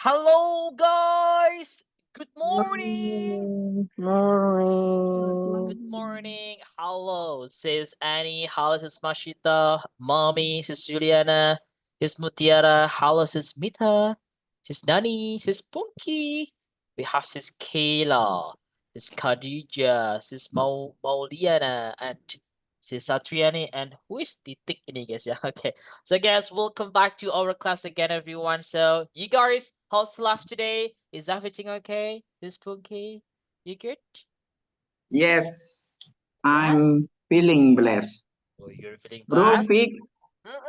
Hello, guys. Good morning. Morning, Good morning. morning. Hello, sis Annie. Hello, sis Mashita. Mommy, sis Juliana. Sis Mutiara. Hello, sis Mita. Sis Nani. Sis Punky. We have sis Kayla. Sis Khadija. Sis Mauliana. And sis Satriani. And who is Titik ini, guys? Yeah, okay. So, guys, welcome back to our class again, everyone. So, you guys, how's life today? Is everything okay? Sis Punky, you good? Yes, Yes? I'm feeling blessed. Oh, you're feeling Bro, blessed? Vic,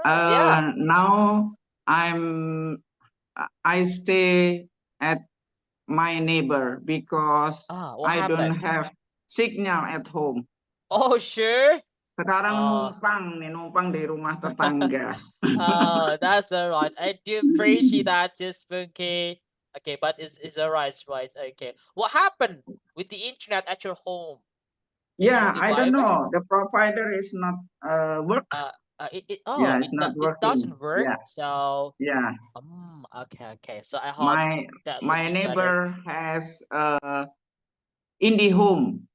Yeah. now I stay at my neighbor because What I don't happened? have signal at home. Oh, sure. Sekarang Oh, numpang di rumah tetangga. oh, that's all right. I do appreciate that, Sis Funky. Okay, but it's all right, right? Okay. What happened with the internet at your home? Is it from Yeah, the I don't Wi-Fi? know. The provider is not work. Oh, Yeah, it's not it working. doesn't work. Yeah, So, yeah. okay. So I hope My that will my be better. neighbor has indie home.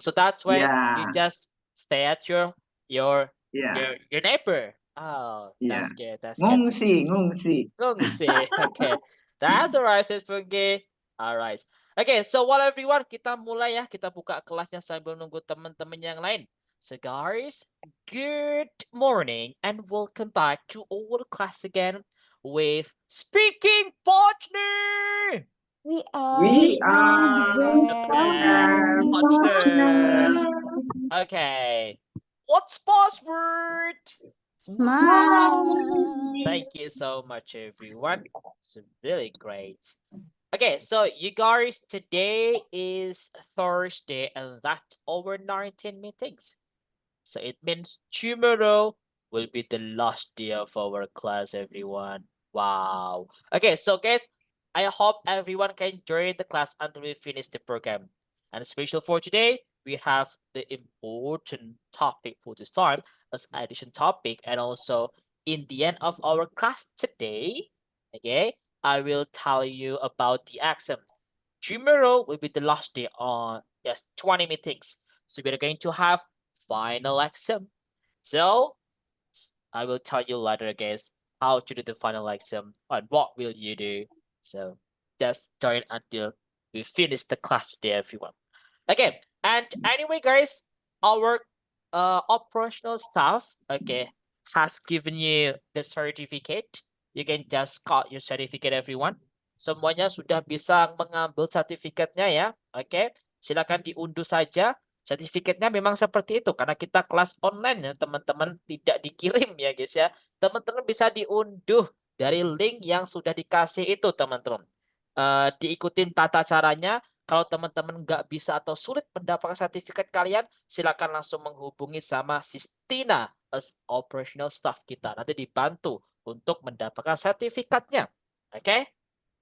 So that's why you Yeah, just stay at your yeah, your neighbor. Oh, yeah. that's good. That's good. Ngungsi, ngungsi. Ngungsi. Okay. That's alright, Sis Funky. Alright. Okay, so what everyone, kita mulai ya. Kita buka kelasnya sambil nunggu teman-teman yang lain. So guys, good morning and welcome back to our class again with Speaking Partner. We are We are the The best best best partner. partner. partner. Okay. What's password? Smile. Thank you so much, everyone. It's really great. Okay, so you guys, today is Thursday, and that's over 19 meetings. So it means tomorrow will be the last day of our class, everyone. Wow. Okay, so guys, I hope everyone can join the class until we finish the program. And special for today, we have the important topic for this time as addition topic, and also in the end of our class today, okay, I will tell you about the exam. Tomorrow will be the last day on just 20 meetings. So we're going to have final exam. So I will tell you later, guys, how to do the final exam and what will you do. So just join until we finish the class today, everyone. Okay, and anyway, guys, our operational staff, okay, has given you the certificate. You can just cut your certificate, everyone. Semuanya sudah bisa mengambil sertifikatnya ya. Oke, silakan diunduh saja. Sertifikatnya memang seperti itu karena kita kelas online ya, teman-teman, tidak dikirim ya, guys ya. Teman-teman bisa diunduh dari link yang sudah dikasih itu, teman-teman. Diikutin tata caranya. Kalau teman-teman nggak bisa atau sulit mendapatkan sertifikat kalian, silakan langsung menghubungi sama Sistina as operational staff kita. Nanti dibantu untuk mendapatkan sertifikatnya. Oke?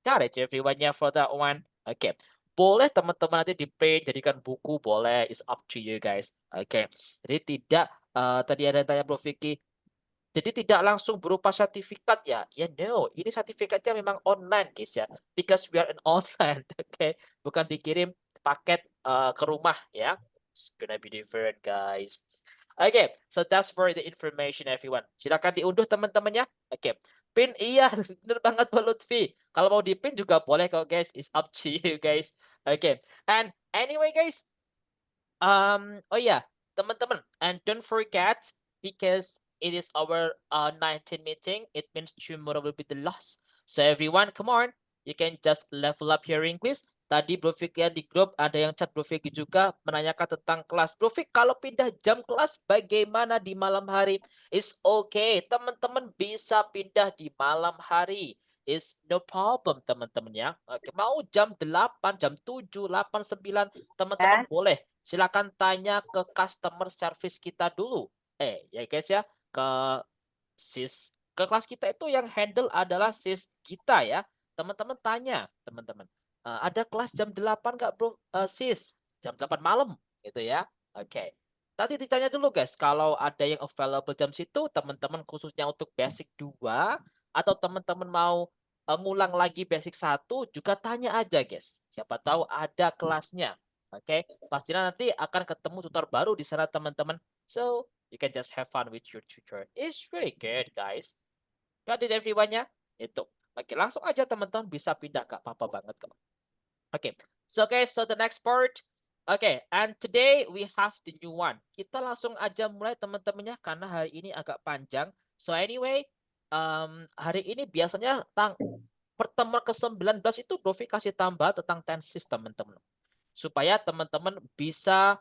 Got it, everyone, yeah, for that one. Oke. Boleh teman-teman nanti di-print, jadikan buku, boleh. It's up to you, guys. Oke. Jadi tidak, tadi ada yang tanya Bro Vicky, jadi tidak langsung berupa sertifikat ya? Ya no, ini sertifikatnya memang online, guys ya. Because we are an online, oke. Bukan dikirim paket ke rumah ya. It's gonna be different, guys. Oke, so that's for the information, everyone. Silakan diunduh teman-teman ya. Oke, pin iya, bener banget Mbak Lutfi. Kalau mau di-pin juga boleh kok, guys. It's up to you, guys. Oke, and anyway, guys, oh yeah, teman-teman, and don't forget because it is our 19 meeting, it means tomorrow will be the last. So everyone, come on, you can just level up your English. Tadi Bro Fik lihat di grup ada yang chat Bro Fik juga menanyakan tentang kelas. Bro Fik, kalau pindah jam kelas bagaimana di malam hari? It's okay, teman-teman bisa pindah di malam hari. Is no problem, teman-teman ya. Oke, mau jam 8, jam 7, 8, 9, teman-teman boleh. Silakan tanya ke customer service kita dulu. Ya guys ya, ke ke kelas kita itu yang handle adalah sis kita ya. Teman-teman tanya, teman-teman. Ada kelas jam 8 nggak bro, sis? Jam 8 malam gitu ya. Oke. Tadi ditanya dulu guys, kalau ada yang available jam situ, teman-teman khususnya untuk basic 2 atau teman-teman mau ngulang lagi basic 1 juga tanya aja guys. Siapa tahu ada kelasnya. Oke, pastinya nanti akan ketemu tutor baru di sana teman-teman. So, you can just have fun with your tutor. It's really good guys. Got it everyone-nya? Itu. Oke, langsung aja teman-teman bisa pindah, gak apa-apa banget kok. Okay, so guys, so the next part. Okay, and today we have the new one. Kita langsung aja mulai teman-temannya karena hari ini agak panjang. So anyway, hari ini biasanya pertemuan ke-19 itu Profi kasih tambah tentang tenses teman-teman. Supaya teman-teman bisa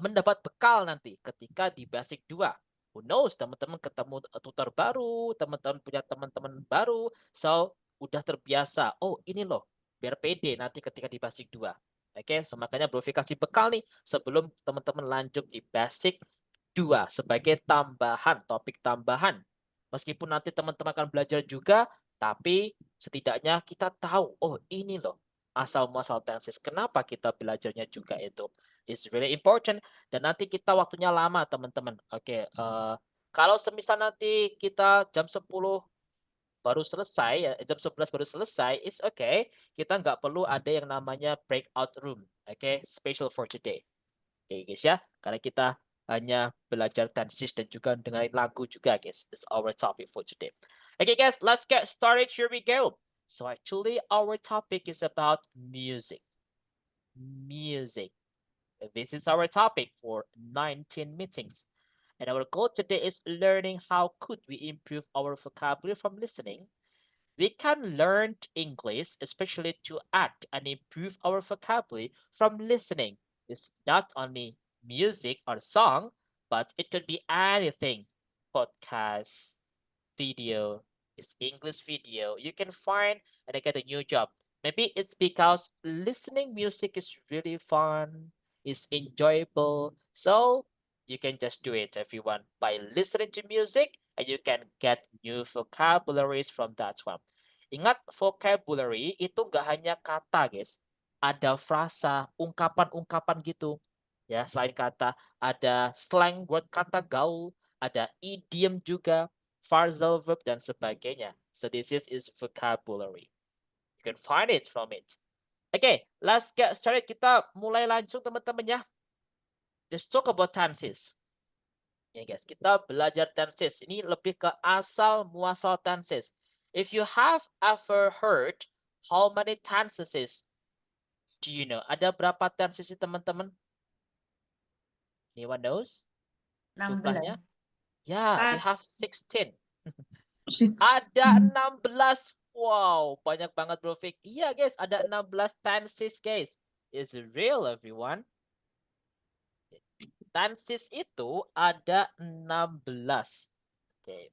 mendapat bekal nanti ketika di basic 2. Who knows, teman-teman ketemu tutor baru, teman-teman punya teman-teman baru. So, udah terbiasa. Oh, ini loh. Biar pede nanti ketika di basic 2. Oke, so makanya Profi kasih bekal nih sebelum teman-teman lanjut di basic 2 sebagai tambahan, topik tambahan. Meskipun nanti teman-teman akan belajar juga, tapi setidaknya kita tahu, oh ini loh asal-muasal tenses. Kenapa kita belajarnya juga itu? It's really important. Dan nanti kita waktunya lama teman-teman. Oke, kalau semisal nanti kita jam 10 baru selesai, ya, jam 11 baru selesai, it's okay. Kita nggak perlu ada yang namanya breakout room. Oke, special for today. Oke guys ya, karena kita hanya belajar tenses dan juga dengerin lagu juga guys. It's our topic for today. Okay guys, let's get started. Here we go. So actually our topic is about music. Music. This is our topic for 19 meetings. And our goal today is learning how could we improve our vocabulary from listening. We can learn English, especially to act and improve our vocabulary from listening. It's not only music or song, but it could be anything. Podcast, video, it's English video. You can find and get a new job. Maybe it's because listening music is really fun, it's enjoyable. So you can just do it, everyone, by listening to music, and you can get new vocabularies from that one. Ingat, vocabulary itu nggak hanya kata, guys. Ada frasa, ungkapan-ungkapan gitu. Ya, selain kata, ada slang word kata gaul, ada idiom juga, phrasal verb dan sebagainya. So this is vocabulary. You can find it from it. Okay, let's get started. Kita mulai langsung teman-teman ya. Let's talk about tenses. Ya guys, kita belajar tenses. Ini lebih ke asal muasal tenses. If you have ever heard how many tenses do you know? Ada berapa tenses teman-teman? Anyone knows? 16. Jumlahnya? Ya, we Ah. have 16. Ada 16. Wow, banyak banget Bro Fik. Iya guys, ada 16 tenses guys. Is it real everyone? Tenses itu ada 16. Okay.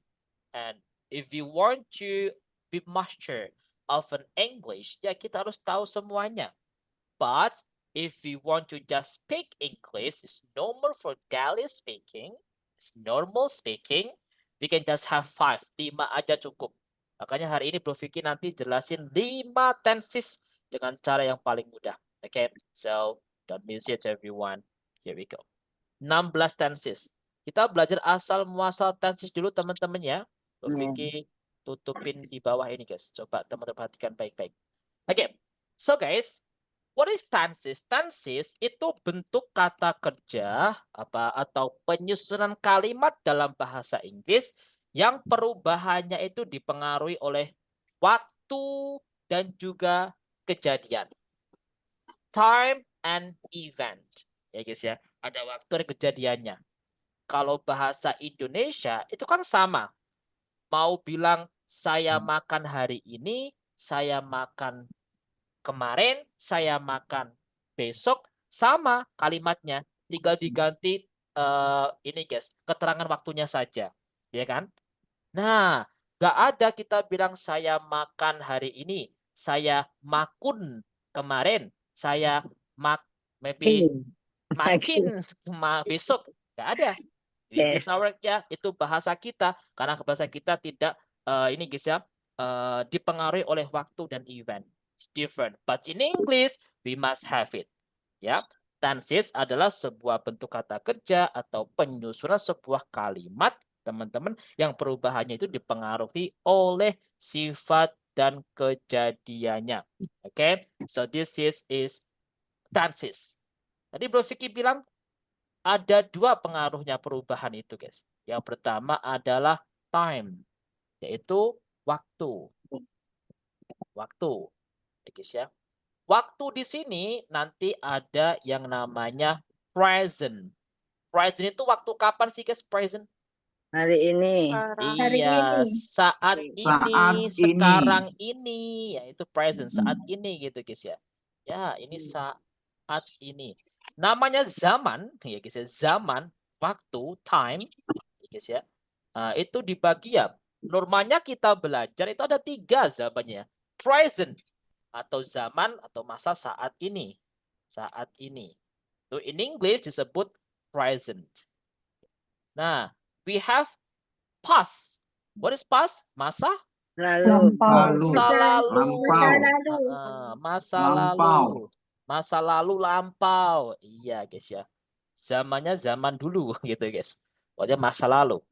And if you want to be master of an English, ya kita harus tahu semuanya. But if you want to just speak English, it's normal for daily speaking, it's normal speaking, we can just have 5, 5 aja cukup. Makanya hari ini Bro Vicky nanti jelasin 5 tenses dengan cara yang paling mudah. Okay, so don't miss it everyone. Here we go. 16 tenses. Kita belajar asal muasal tenses dulu teman-teman ya. Bro Vicky tutupin di bawah ini guys. Coba teman-teman perhatikan baik-baik. Okay, so guys, what is tenses? Tenses itu bentuk kata kerja atau penyusunan kalimat dalam bahasa Inggris yang perubahannya itu dipengaruhi oleh waktu dan juga kejadian. Time and event. Ya guys ya, ada waktu dan kejadiannya. Kalau bahasa Indonesia itu kan sama. Mau bilang saya makan hari ini, saya makan kemarin, saya makan besok, sama kalimatnya, tinggal diganti ini guys, keterangan waktunya saja, ya kan? Nah, nggak ada kita bilang saya makan hari ini, saya makun kemarin, saya maybe makin besok, nggak ada. This is our ya, itu bahasa kita, karena bahasa kita tidak ini guys ya, dipengaruhi oleh waktu dan event. Different, but in English we must have it. Ya, tenses adalah sebuah bentuk kata kerja atau penyusunan sebuah kalimat, teman-teman, yang perubahannya itu dipengaruhi oleh sifat dan kejadiannya. Oke, so this is tenses. Tadi Bro Vicky bilang ada dua pengaruhnya perubahan itu, guys. Yang pertama adalah time, yaitu waktu. Waktu, ya, guys ya. Waktu di sini nanti ada yang namanya present. Present itu waktu kapan sih, guys? Present? Hari ini. Hari Iya, ini. saat ini, Saat sekarang ini. ini, ya itu present, saat ini gitu, guys ya. Ya, ini saat ini. Namanya zaman, ya guys ya, zaman, waktu, time, ya guys ya. Itu dibagi ya. Normalnya kita belajar itu ada 3 zamannya. Present atau zaman atau masa saat ini. Saat ini. So in English disebut present. Nah, we have past. What is past? Masa? Lalu. Masa lalu. Lampau. Masa Lampau. lalu. Masa lalu lampau. Iya, guys ya. Zamannya zaman dulu gitu, guys. Pokoknya masa lalu.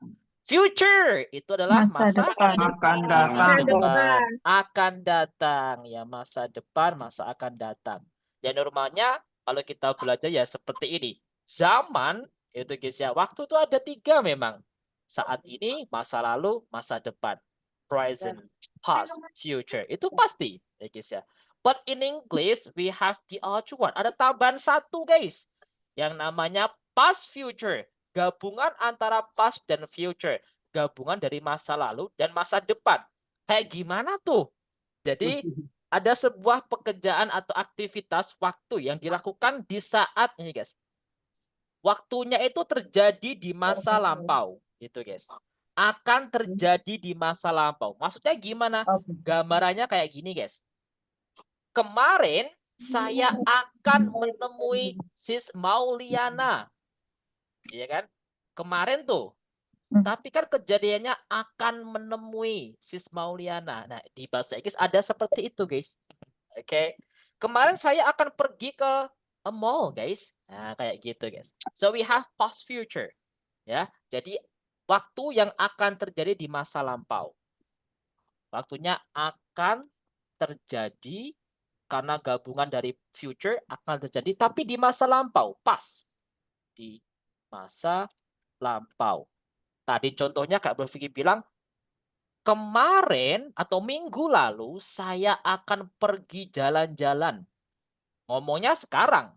Future itu adalah Masa masa depan. Akan masa datang. depan. Akan datang. Ya, masa depan, masa akan datang. Ya, normalnya kalau kita belajar ya seperti ini. Zaman itu, guys ya. Waktu itu ada 3 memang. Saat ini, masa lalu, masa depan. Present, past, future. Itu pasti, ya, guys ya. But in English, we have the other one. Ada tambahan 1, guys. Yang namanya past future. Gabungan antara past dan future. Gabungan dari masa lalu dan masa depan. Kayak gimana tuh? Jadi ada sebuah pekerjaan atau aktivitas waktu yang dilakukan di saat ini, guys. Waktunya itu terjadi di masa lampau, gitu, guys. Akan terjadi di masa lampau. Maksudnya gimana? Gambarannya kayak gini, guys. Kemarin saya akan menemui Sis Mauliana. Iya kan? Kemarin tuh. Tapi kan kejadiannya akan menemui Sis Mauliana. Nah, di bahasa Inggris ada seperti itu, guys. Oke. Kemarin saya akan pergi ke a mall, guys. Nah, kayak gitu, guys. So we have past future. Ya. Jadi waktu yang akan terjadi di masa lampau. Waktunya akan terjadi karena gabungan dari future akan terjadi tapi di masa lampau, pas. Di masa lampau. Tadi contohnya Kak Bro Vicky bilang, kemarin atau minggu lalu saya akan pergi jalan-jalan. Ngomongnya sekarang,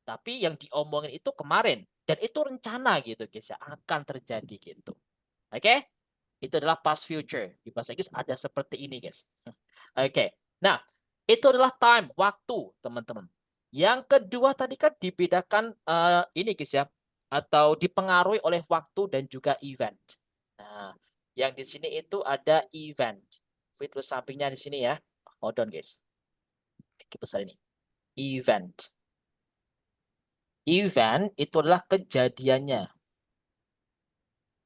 tapi yang diomongin itu kemarin. Dan itu rencana gitu guys ya, akan terjadi gitu. Oke? Itu adalah past future. Di bahasa Inggris ada seperti ini guys. Oke. Nah, itu adalah time, waktu teman-teman. Yang kedua tadi kan dibedakan ini guys ya, atau dipengaruhi oleh waktu dan juga event. Nah, yang di sini itu ada event. Fitur sampingnya di sini ya. Hold on guys. Oke, besar ini. Event. Event itu adalah kejadiannya.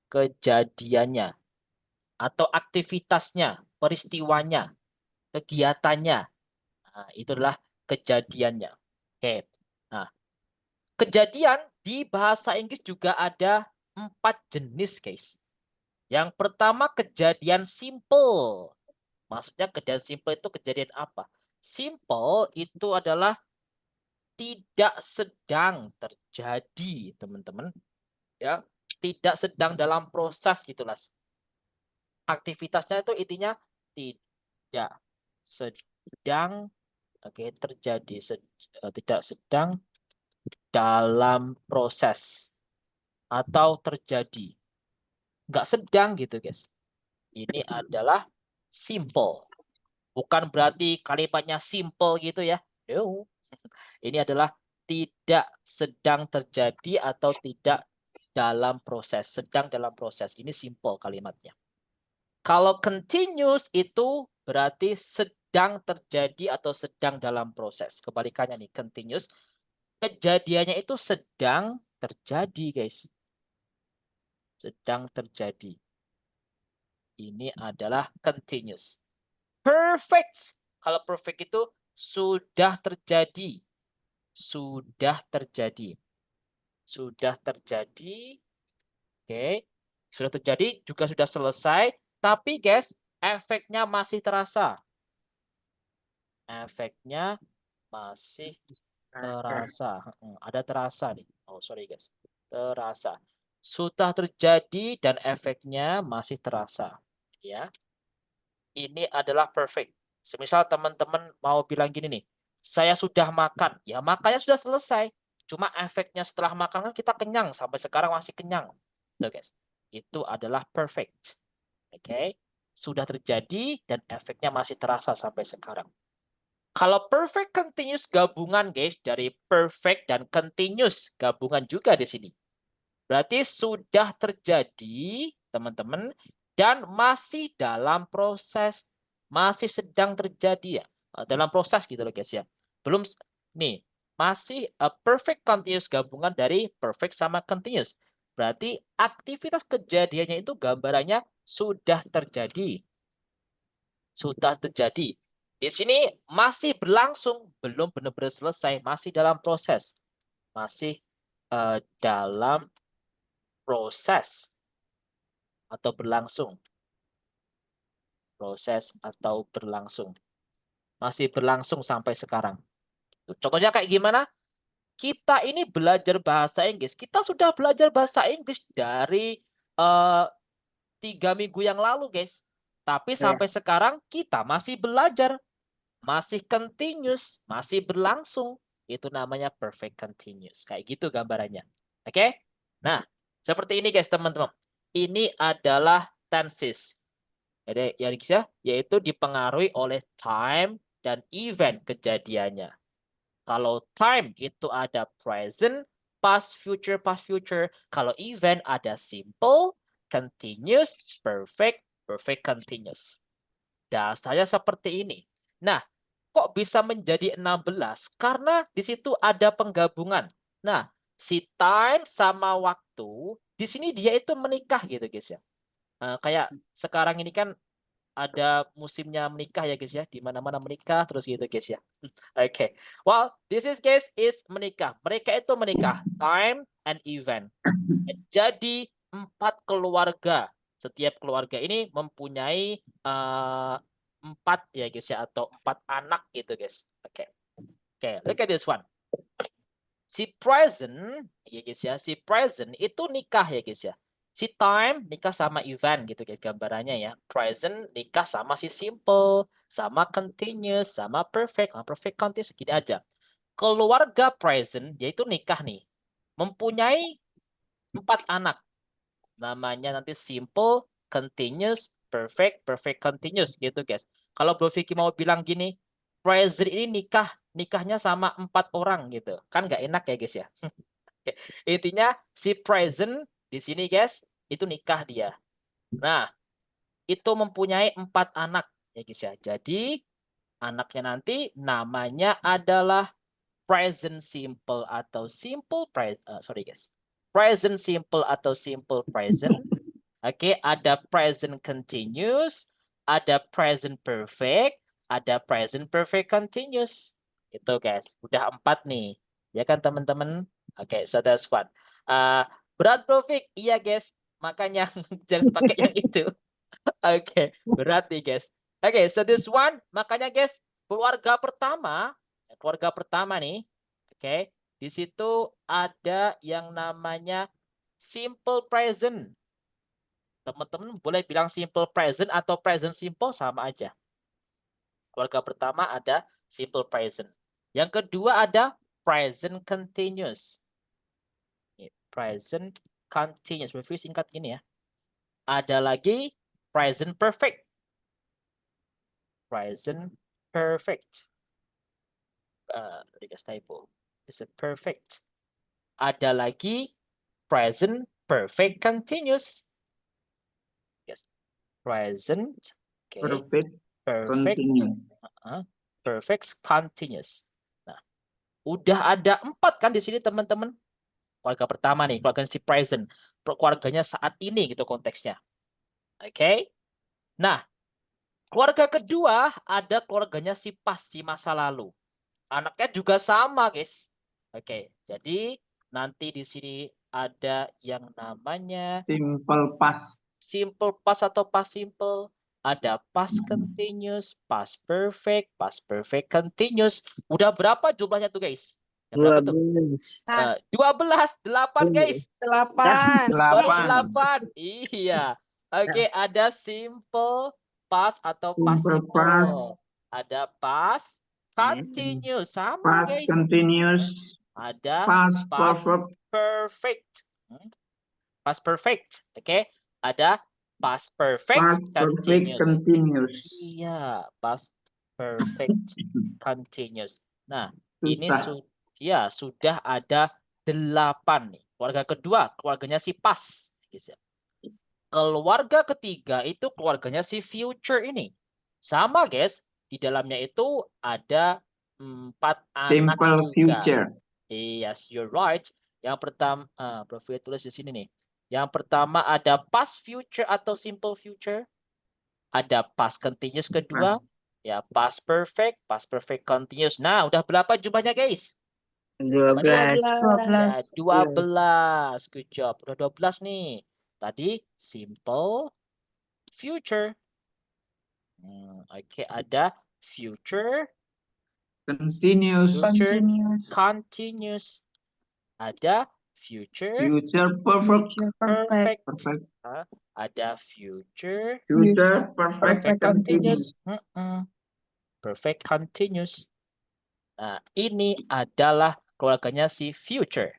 Kejadiannya. Atau aktivitasnya, peristiwanya, kegiatannya. Nah, itu adalah kejadiannya. Oke. Nah, kejadian di bahasa Inggris juga ada 4 jenis, guys. Yang pertama kejadian simple. Maksudnya kejadian simple itu kejadian apa? Simple itu adalah tidak sedang terjadi, teman-teman. Ya, tidak sedang dalam proses gitulah. Aktivitasnya itu intinya tidak sedang terjadi, tidak sedang dalam proses atau terjadi. Nggak sedang gitu, guys. Ini adalah simple. Bukan berarti kalimatnya simple gitu ya. No. Ini adalah tidak sedang terjadi atau tidak dalam proses. Sedang dalam proses. Ini simple kalimatnya. Kalau continuous itu berarti sedang terjadi atau sedang dalam proses. Kebalikannya nih, continuous. Kejadiannya itu sedang terjadi, guys. Sedang terjadi. Ini adalah continuous. Perfect. Kalau perfect itu sudah terjadi. Sudah terjadi. Sudah terjadi. Oke. Sudah terjadi juga sudah selesai. Tapi guys, efeknya masih terasa. Efeknya masih terasa. Ada terasa nih. Oh, sorry guys. Terasa. Sudah terjadi dan efeknya masih terasa. Ya. Ini adalah perfect. Semisal teman-teman mau bilang gini nih, saya sudah makan. Ya, makannya sudah selesai. Cuma efeknya setelah makan kan kita kenyang. Sampai sekarang masih kenyang. Tuh guys. Itu adalah perfect. Oke. Sudah terjadi dan efeknya masih terasa sampai sekarang. Kalau perfect continuous gabungan guys, dari perfect dan continuous gabungan juga di sini. Berarti sudah terjadi, teman-teman, dan masih dalam proses, masih sedang terjadi ya, dalam proses gitu loh guys ya. Belum nih, masih perfect continuous gabungan dari perfect sama continuous. Berarti aktivitas kejadiannya itu gambarannya sudah terjadi. Sudah terjadi. Di sini masih berlangsung, belum benar-benar selesai, masih dalam proses. Masih dalam proses atau berlangsung. Proses atau berlangsung. Masih berlangsung sampai sekarang. Contohnya kayak gimana? Kita ini belajar bahasa Inggris. Kita sudah belajar bahasa Inggris dari 3 minggu yang lalu, guys. Tapi sampai sekarang kita masih belajar. Masih continuous, masih berlangsung. Itu namanya perfect continuous. Kayak gitu gambarannya. Oke? Nah, seperti ini guys, teman-teman. Ini adalah tenses. Jadi, yaitu dipengaruhi oleh time dan event kejadiannya. Kalau time itu ada present, past, future, past, future. Kalau event ada simple, continuous, perfect, perfect continuous. Dasarnya seperti ini. Nah, kok bisa menjadi 16? Karena di situ ada penggabungan. Nah, si time sama waktu, di sini dia itu menikah gitu guys ya. Kayak sekarang ini kan ada musimnya menikah ya guys ya. Di mana-mana menikah terus gitu guys ya. Oke. Well, this is guys is menikah. Mereka itu menikah. Time and event. Jadi 4 keluarga. Setiap keluarga ini mempunyai 4 ya guys ya, atau 4 anak gitu guys. Oke. Oke, look at this one. Si present ya guys ya, si present itu nikah ya guys ya. Si time nikah sama event gitu guys gambarannya ya. Present nikah sama si simple, sama continuous, sama perfect, perfect continuous gini aja. Keluarga present yaitu nikah nih. Mempunyai 4 anak. Namanya nanti simple, continuous, perfect, perfect continuous gitu guys. Kalau Bro Vicky mau bilang gini, present ini nikahnya sama 4 orang gitu. Kan nggak enak ya guys ya. Intinya si present di sini guys, itu nikah dia. Nah, itu mempunyai 4 anak ya guys ya. Jadi anaknya nanti namanya adalah present simple atau simple sorry guys. Present simple atau simple present. Oke, ada present continuous, ada present perfect, ada present perfect continuous. Itu guys, udah 4 nih. Ya kan teman-teman? Oke, so that's one. Berat Profik, iya guys. Makanya jangan pakai yang itu. Oke, berat nih guys. Oke, so this one, makanya guys, keluarga pertama nih. Oke, di situ ada yang namanya simple present. Teman-teman boleh bilang simple present atau present simple sama aja. Keluarga pertama ada simple present. Yang kedua ada present continuous. Present continuous. Review singkat ini ya. Ada lagi present perfect. Present perfect. Typo. It's a perfect. Ada lagi present perfect continuous. Yes. Present. Okay. Perfect. Perfect. Continuous. Perfect continuous. Nah, udah ada 4 kan di sini teman-teman. Keluarga pertama nih, keluarga si present. Keluarganya saat ini gitu konteksnya. Oke. Nah, keluarga kedua ada keluarganya si past, si masa lalu. Anaknya juga sama, guys. Oke. Jadi nanti di sini ada yang namanya Simple past. simple past atau past simple. ada past continuous, past perfect continuous. Udah berapa jumlahnya tuh guys? Udah berapa tuh? 12, 8 guys. 8. 8. Iya. Oke, ada simple past atau participle. Ada past continuous. Sama guys. Continuous, Ada past past perfect, perfect. Past perfect. Oke. Ada past perfect continuous. continuous. Iya, past perfect continuous. Nah, ini Susah. sudah ada 8 nih. Keluarga kedua, keluarganya si past. Keluarga ketiga itu keluarganya si future ini. Sama guys, di dalamnya itu ada 4 anak Simple juga. future. Yes, you're right. Yang pertama, Prof tulis di sini nih. Yang pertama ada past future atau simple future. Ada past continuous kedua. Ya, past perfect continuous. Nah, udah berapa jumlahnya guys? 12. Ya, 12. Good job. Udah 12 nih. Tadi simple future. Oke, ada future Continuous. continuous. Ada future Future perfect. perfect. Perfect. Ada future Future perfect perfect continuous. continuous. Perfect continuous. Nah, ini adalah keluarganya si future.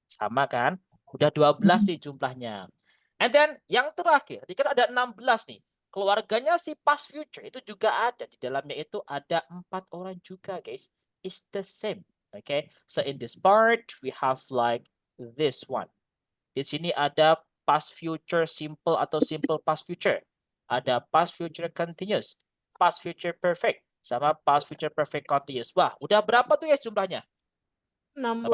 Sama kan? Udah 12 nih jumlahnya. And then yang terakhir, tadi kan ada 16 nih. Keluarganya si past future itu juga ada. Di dalamnya itu ada 4 orang juga, guys. It's the same. Okay. So in this part, we have like this one. Di sini ada past future simple atau simple past future. Ada past future continuous, past future perfect, sama past future perfect continuous. Wah, udah berapa tuh ya jumlahnya? 16.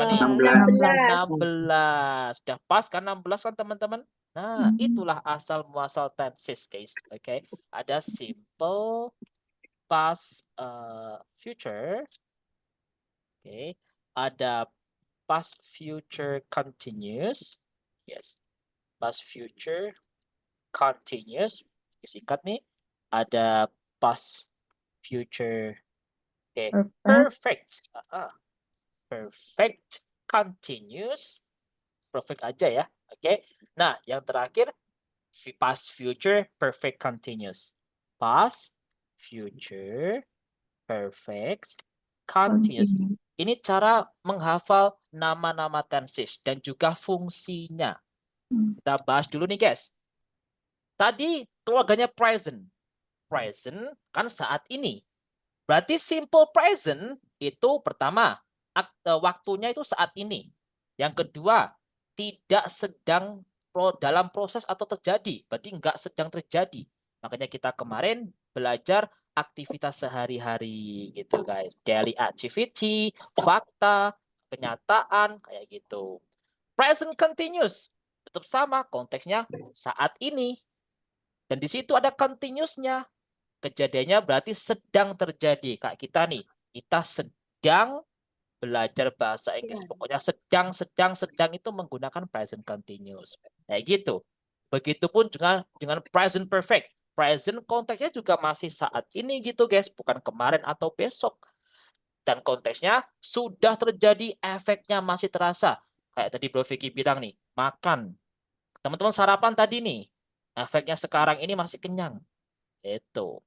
Sudah pas kan 16 kan teman-teman? Nah, itulah asal muasal tenses, guys. Oke, ada simple past future. Oke, ada past future continuous. Yes. Past future continuous. Singkat nih. Ada past future perfect. Perfect continuous. Perfect aja ya. Oke. Nah, yang terakhir past future perfect continuous. Past future perfect continuous. Ini cara menghafal nama-nama tenses dan juga fungsinya. Kita bahas dulu nih, guys. Tadi keluarganya present. Present kan saat ini. Berarti simple present itu pertama, waktunya itu saat ini. Yang kedua, tidak sedang dalam proses atau terjadi. Berarti nggak sedang terjadi. Makanya kita kemarin belajar aktivitas sehari-hari gitu guys. Daily activity, fakta, kenyataan, kayak gitu. Present continuous. Tetap sama, konteksnya saat ini. Dan di situ ada continuous-nya. Kejadiannya berarti sedang terjadi. Kayak kita nih, kita sedang belajar bahasa Inggris. Pokoknya sedang itu menggunakan present continuous. Kayak gitu. Begitupun dengan present perfect. Present konteksnya juga masih saat ini gitu guys. Bukan kemarin atau besok. Dan konteksnya sudah terjadi, efeknya masih terasa. Kayak tadi Bro Vicky bilang nih, makan. Teman-teman sarapan tadi nih, efeknya sekarang ini masih kenyang. Itu.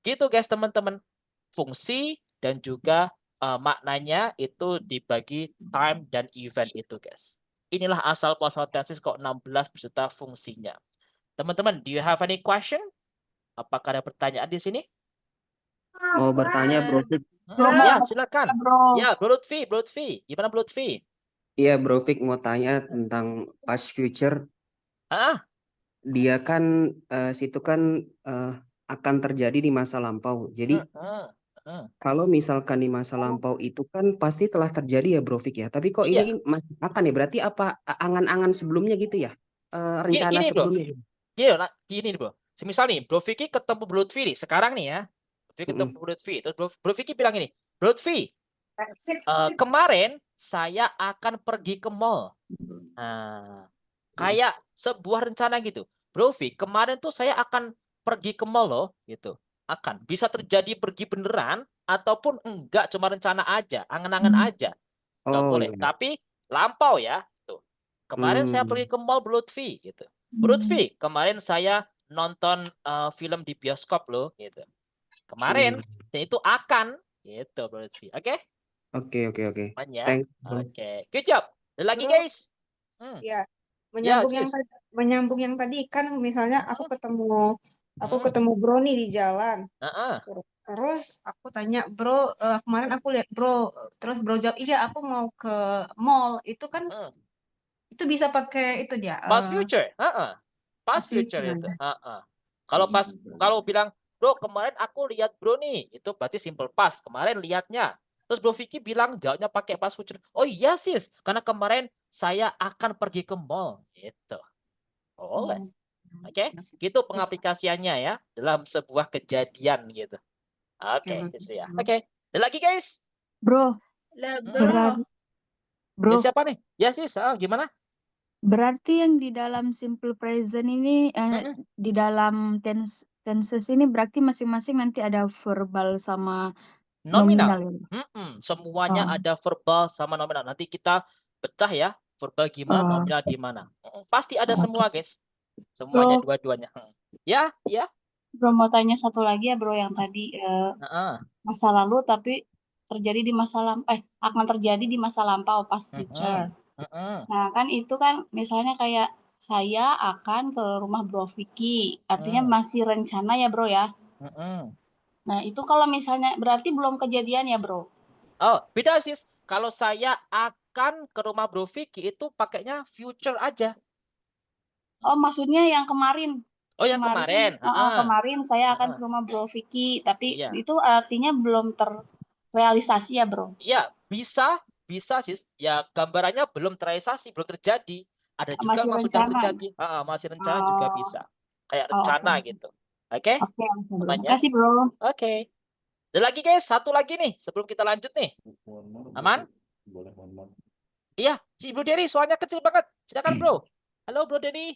Gitu guys teman-teman. Fungsi dan juga maknanya itu dibagi time dan event itu guys. Inilah asal muasal tenses kok 16 beserta fungsinya. Teman-teman, do you have any question? Apakah ada pertanyaan di sini? Mau bertanya, Bro. Ya, silakan. Ya, Bro Lutfi. Gimana Bro Lutfi? Iya, Bro Fik mau tanya tentang past future. Dia kan situ kan akan terjadi di masa lampau. Jadi kalau misalkan di masa lampau itu kan pasti telah terjadi ya Bro Fik ya. Tapi kok Iya. ini masih akan ya? Berarti apa angan-angan sebelumnya gitu ya? Rencana Gini, Bro. sebelumnya. Gini Bro. Semisal nih, Bro Vicky ketemu Bro Lutfi nih, sekarang nih ya. Ketemu Bro Lutfi. Terus Bro Vicky bilang ini, Bro Lutfi, kemarin saya akan pergi ke mall. Nah, kayak sebuah rencana gitu. Bro Vicky, kemarin tuh saya akan pergi ke mall loh, gitu. Akan bisa terjadi pergi beneran ataupun enggak, cuma rencana aja, angan-angan aja. Nggak Oh boleh. iya. Tapi lampau ya. Tuh. Kemarin saya pergi Hmm. ke mall Bro Lutfi gitu. Bro Lutfi, kemarin saya nonton film di bioskop loh gitu. Kemarin dan itu akan gitu Bro Lutfi. Oke? Oke. Ya. Thanks, bro. Oke. Good job. Dan lagi Bro, guys. ya, Ya, menyambung yang tadi kan misalnya aku Hmm. ketemu Bro nih di jalan. Heeh. Terus aku tanya, Bro, kemarin aku lihat Bro, terus Bro jawab, iya aku mau ke mall. Itu kan Hmm. itu bisa pakai itu dia, Past future. Heeh. Past future future. itu. Heeh. Kalau bilang, Bro, kemarin aku lihat Bro nih, itu berarti simple past. Kemarin lihatnya. Terus Bro Vicky bilang jawabnya pakai past future. Oh iya sis, karena kemarin saya akan pergi ke mall. Gitu. Boleh. Oke, gitu pengaplikasiannya ya dalam sebuah kejadian gitu. Oke, gitu ya. Oke. Dan lagi guys. Bro, Lah, berarti Ya bro, siapa nih? Ya sis, gimana? berarti yang di dalam simple present ini di dalam tenses ini berarti masing-masing nanti ada verbal sama Nominal. nominal ya. Semuanya Oh, ada verbal sama nominal. Nanti kita pecah ya. Verbal gimana, oh, nominal gimana. Pasti ada oke. semua, guys. Semuanya Bro, dua-duanya. Ya, ya. bro mau tanya satu lagi ya bro yang tadi Heeh. masa lalu tapi terjadi di masa akan terjadi di masa lampau past Heeh. future. Heeh. Nah, kan itu kan misalnya kayak saya akan ke rumah Bro Vicky. Artinya Heeh. masih rencana ya, Bro ya. Heeh. Nah, itu kalau misalnya berarti belum kejadian ya, Bro. Oh, beda sis. Kalau saya akan ke rumah Bro Vicky itu pakainya future aja. Oh, maksudnya yang kemarin. Oh, yang kemarin. Heeh. Kemarin saya akan Heeh. ke rumah Bro Vicky, tapi Iya. itu artinya belum terrealisasi ya, Bro. Iya, bisa sih. Ya, gambarannya belum terrealisasi, belum terjadi. Ada juga Masih mas sudah rencana. terjadi. Masih rencana juga Oh, bisa. Kayak oh oke. rencana gitu. Oke? Oke, oke, Bro. Namanya. Makasih, Bro. Oke. Dan lagi guys, satu lagi nih sebelum kita lanjut nih. Aman? Iya, si Bro Denny suaranya kecil banget. Silakan Bro. Halo Bro Denny.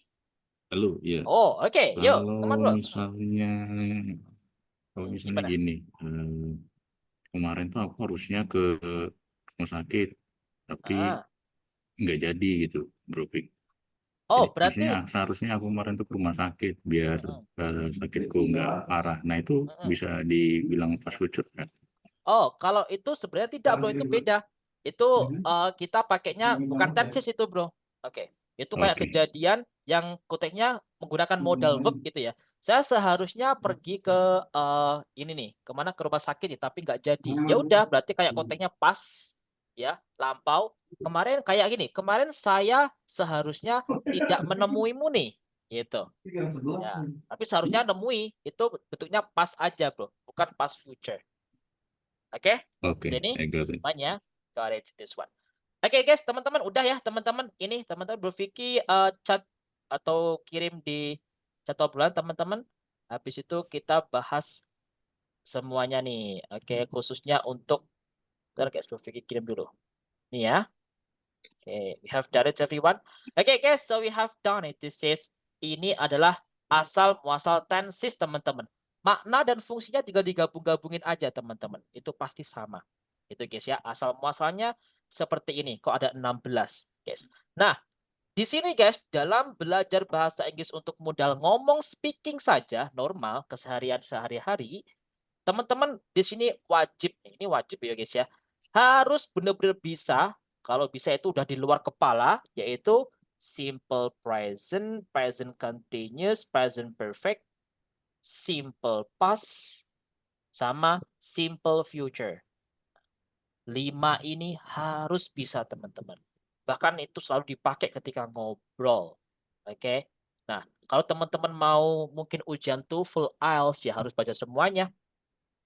Halo, iya. Oh, oke. Yuk, teman Bro. Kalau misalnya Gimana? gini, kemarin tuh aku harusnya ke rumah sakit, tapi Ah. nggak jadi gitu, Bro Pik. Oh, Jadi maksudnya berarti seharusnya aku kemarin tuh ke rumah sakit biar sakitku nggak parah. Nah itu bisa dibilang fast future kan? Oh, kalau itu sebenarnya tidak, Bro. Itu beda. Itu kita pakainya bukan tenses itu, Bro. Oke. Itu kayak Oke. kejadian yang konteksnya menggunakan modal verb gitu ya. Saya seharusnya pergi ke ini nih, kemana ke rumah sakit nih, tapi nggak jadi. Ya udah, berarti kayak konteksnya pas, ya, lampau. Kemarin kayak gini, kemarin saya seharusnya tidak menemuimu nih, gitu. Ya, tapi seharusnya nemui itu bentuknya pas aja, Bro, bukan pas future. Oke, Oke, Denny, I got it. semuanya got it this one. Oke guys, teman-teman udah ya teman-teman. Ini teman-teman berpikir chat atau kirim di chat obrolan teman-teman. Habis itu kita bahas semuanya nih. Oke, khususnya untuk bentar guys, berpikir kirim dulu. Nih ya. Oke, we have done it everyone. Oke guys, so we have done it. This is ini adalah asal muasal tenses teman-teman. Makna dan fungsinya tinggal digabung-gabungin aja teman-teman. Itu pasti sama. Itu guys ya, asal muasalnya seperti ini. Kok ada 16, guys. Nah, di sini guys, dalam belajar bahasa Inggris untuk modal ngomong speaking saja normal keseharian sehari-hari, teman-teman di sini wajib, ini wajib ya guys ya, harus benar-benar bisa. Kalau bisa itu udah di luar kepala, yaitu simple present, present continuous, present perfect, simple past, sama simple future. 5 ini harus bisa teman-teman. Bahkan itu selalu dipakai ketika ngobrol. Oke. Nah, kalau teman-teman mau mungkin ujian TOEFL, IELTS ya harus baca semuanya.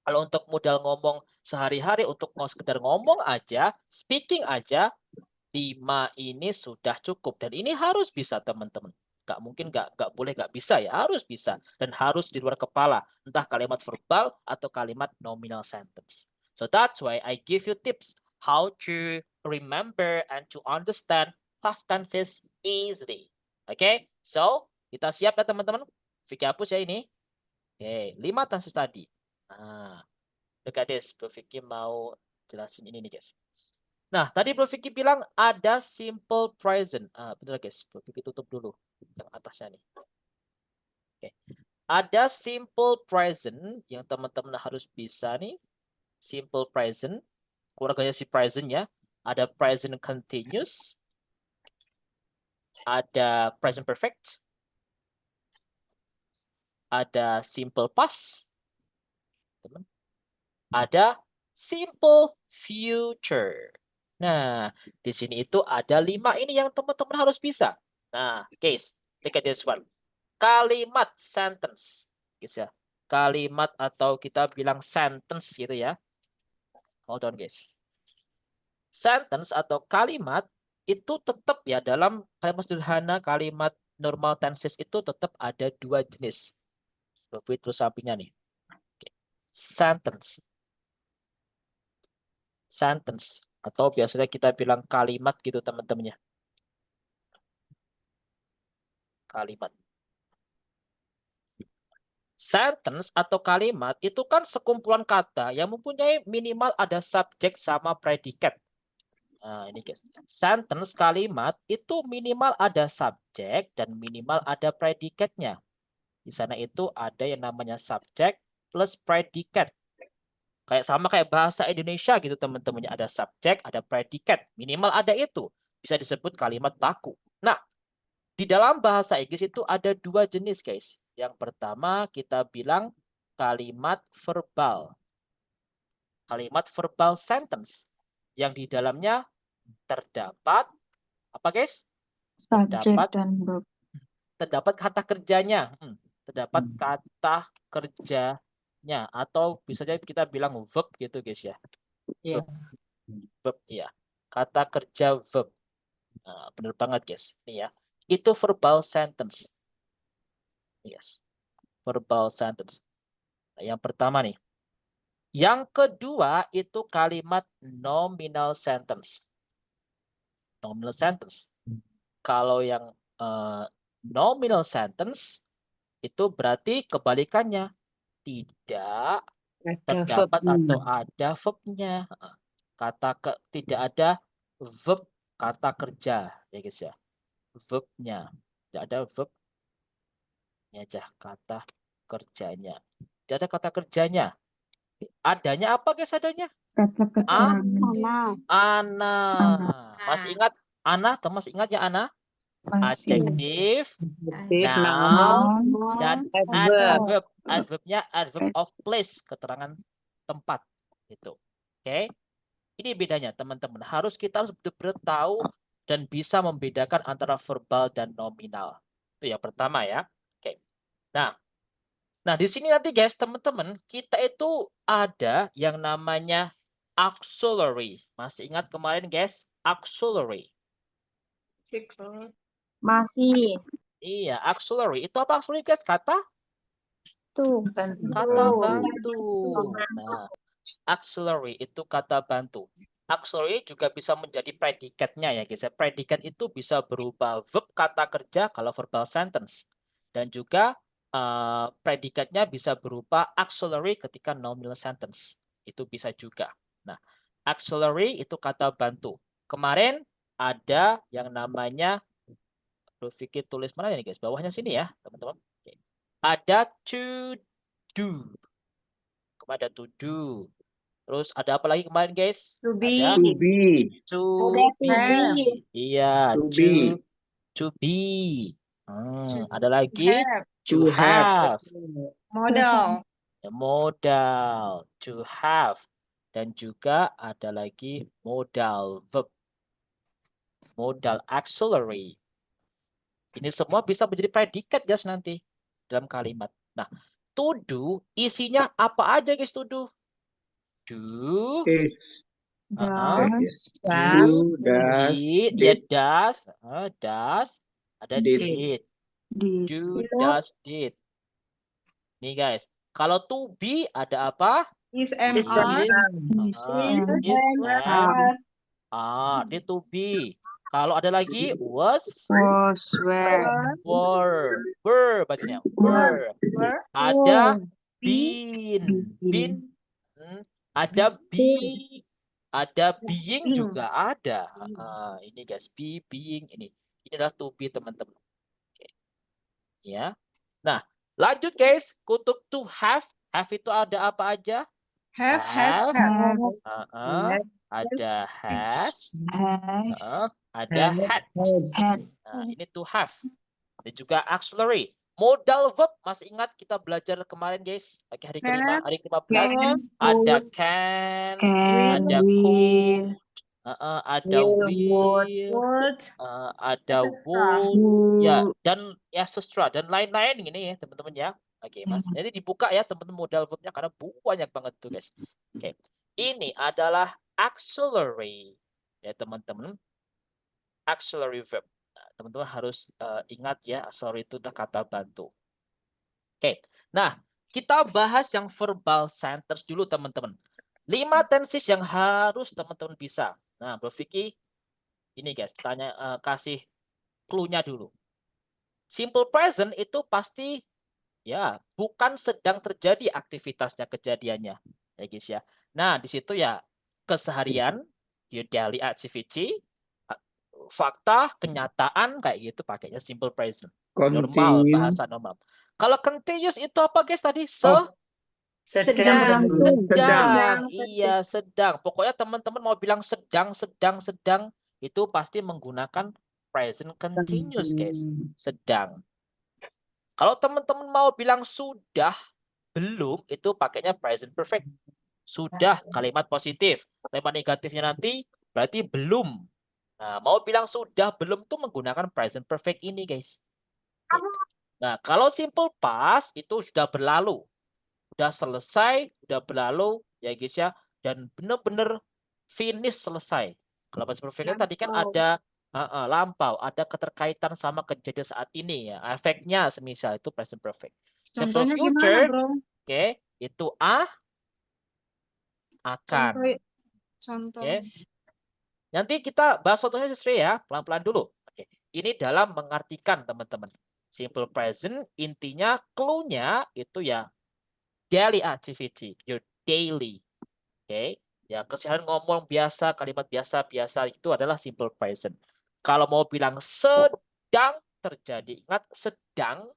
Kalau untuk modal ngomong sehari-hari untuk mau sekedar ngomong aja, speaking aja, 5 ini sudah cukup dan ini harus bisa teman-teman. Nggak mungkin nggak boleh nggak bisa ya, harus bisa dan harus di luar kepala, entah kalimat verbal atau kalimat nominal sentence. So that's why I give you tips how to remember and to understand past tenses easily. Okay? So, kita siap ya teman-teman? Vicky hapus ya ini. Oke, 5 tenses tadi. Nah, look at this. Bro Vicky mau jelasin ini nih, guys. Nah, tadi Bro Vicky bilang ada simple present. Bentar guys, Bro Vicky tutup dulu yang atasnya nih. Oke. Ada simple present yang teman-teman harus bisa nih. Simple present. Keluarganya si present ya. Ada present continuous. Ada present perfect. Ada simple past. Ada simple future. Nah, di sini itu ada 5 ini yang teman-teman harus bisa. Nah, guys, look at this one. Kalimat sentence. Guys ya. Kalimat atau kita bilang sentence gitu ya. Hold on, guys. Sentence atau kalimat itu tetap ya dalam kalimat sederhana, kalimat normal tenses itu tetap ada 2 jenis. Terus sampingnya nih. Sentence. Sentence. Atau biasanya kita bilang kalimat gitu teman-temannya. Kalimat. Sentence atau kalimat itu kan sekumpulan kata yang mempunyai minimal ada subjek sama predikat. Nah, ini guys. Sentence kalimat itu minimal ada subjek dan minimal ada predikatnya. Di sana itu ada yang namanya subjek plus predikat. Kayak bahasa Indonesia gitu teman-temannya. Ada subjek, ada predikat. Minimal ada itu. Bisa disebut kalimat baku. Nah, di dalam bahasa Inggris itu ada 2 jenis guys. Yang pertama kita bilang kalimat verbal. Kalimat verbal sentence. Yang di dalamnya terdapat apa guys? Subjek dan verb. Terdapat kata kerjanya. Terdapat kata kerjanya. Atau bisa jadi kita bilang verb gitu guys ya. Iya. Verb ya. Kata kerja verb. Nah, benar banget guys. Ini ya. Itu verbal sentence. Yes. Verbal sentence. Nah, yang pertama nih. Yang kedua itu kalimat nominal sentence. Nominal sentence. Kalau yang nominal sentence itu berarti kebalikannya. Tidak terdapat atau ada verbnya. Tidak ada verb kata kerja ya guys ya. Verbnya. Tidak ada verb aja kata kerjanya. Tidak ada kata kerjanya. Adanya apa guys adanya? Kata keterangan. Ana. Masih ingat Ana? Masih ingat ya Ana? Masih. Adjective, Adjektif, noun, noun, dan adverb. adverb. Adverbnya adverb of place, keterangan tempat. Gitu. Oke. Ini bedanya teman-teman. Kita harus benar-benar tahu dan bisa membedakan antara verbal dan nominal. Itu yang pertama ya. Oke. Nah, di sini nanti guys, teman-teman, kita itu ada yang namanya auxiliary. Masih ingat kemarin guys, auxiliary. Masih. Iya, auxiliary. Itu apa auxiliary guys? Kata bantu. Nah, auxiliary itu kata bantu. Auxiliary juga bisa menjadi predikatnya ya guys. Predikat itu bisa berupa verb kata kerja kalau verbal sentence. Dan juga predikatnya bisa berupa auxiliary ketika nominal sentence. Itu bisa juga. Nah, auxiliary itu kata bantu. Kemarin ada yang namanya Fikir tulis mana nih guys? Bawahnya sini ya, teman-teman. Ada to do. Kemarin ada to do. Terus ada apa lagi kemarin guys? To be. Ada To be. to Ada be. to be. Iya, To be. to be. Ada lagi To have. Modal. Modal, to have. Dan juga ada lagi modal verb. Modal auxiliary. Ini semua bisa menjadi predikat guys nanti dalam kalimat. Nah, to do isinya apa aja guys to do? Do, Das. Do, does, did, ya does, ada did. did. Di. Do, does, did. Nih guys, kalau to be ada apa? Is, Is, am, are. is, am. Ini to be. Kalau ada lagi was, were, bacanya Were. were. Ada Be. been, ada be, ada being Being. juga ada. Ini guys, be, being, ini adalah to be teman-teman. Oke. Ya. Nah, lanjut guys, kutub to have. Have itu ada apa aja? Have, has, Have, have. ada has, have, ada had. had, Nah, ini to have. Dan juga auxiliary. Modal verb, masih ingat kita belajar kemarin guys, hari kelima, hari ke-15, ada can, ada could, ada will, Would. ada would, ya, dan ya sestra dan lain-lain ini ya teman-teman ya. Oke, Mas. Jadi dibuka ya teman-teman modal verbnya karena banyak banget tuh guys. Oke. Ini adalah auxiliary ya teman-teman. Auxiliary verb. Nah, teman-teman harus ingat ya, auxiliary itu udah kata bantu. Oke. Nah, kita bahas yang verbal sentence dulu teman-teman. 5 tenses yang harus teman-teman bisa. Nah, Bro Vicky ini guys, kasih clue-nya dulu. Simple present itu pasti ya bukan sedang terjadi aktivitasnya, kejadiannya, ya guys ya. Nah, di situ ya keseharian, your daily activity, fakta, kenyataan kayak gitu pakainya simple present. Normal, bahasa normal. Kalau continuous itu apa guys tadi? Sedang. Iya, sedang. Pokoknya teman-teman mau bilang sedang itu pasti menggunakan present continuous, guys. Sedang. Kalau teman-teman mau bilang sudah, belum, itu pakainya present perfect. Sudah, kalimat positif. Kalimat negatifnya nanti berarti belum. Nah, mau bilang sudah, belum tuh menggunakan present perfect ini, guys. Nah, kalau simple past itu sudah berlalu. Udah selesai, udah berlalu, ya guys ya. Dan benar-benar finish, selesai. Kalau present perfect tadi kan ada lampau, ada keterkaitan sama kejadian saat ini ya. Efeknya semisal itu present perfect. Simple Contohnya future, gimana, Bro? oke, itu akan. Contoh. Oke. Nanti kita bahas contohnya sesuai ya, pelan-pelan dulu. Oke. Ini dalam mengartikan teman-teman. Simple present intinya clue-nya itu ya daily activity, your daily. Oke. Ya, keseharian ngomong biasa, kalimat biasa-biasa itu adalah simple present. Kalau mau bilang sedang terjadi, ingat sedang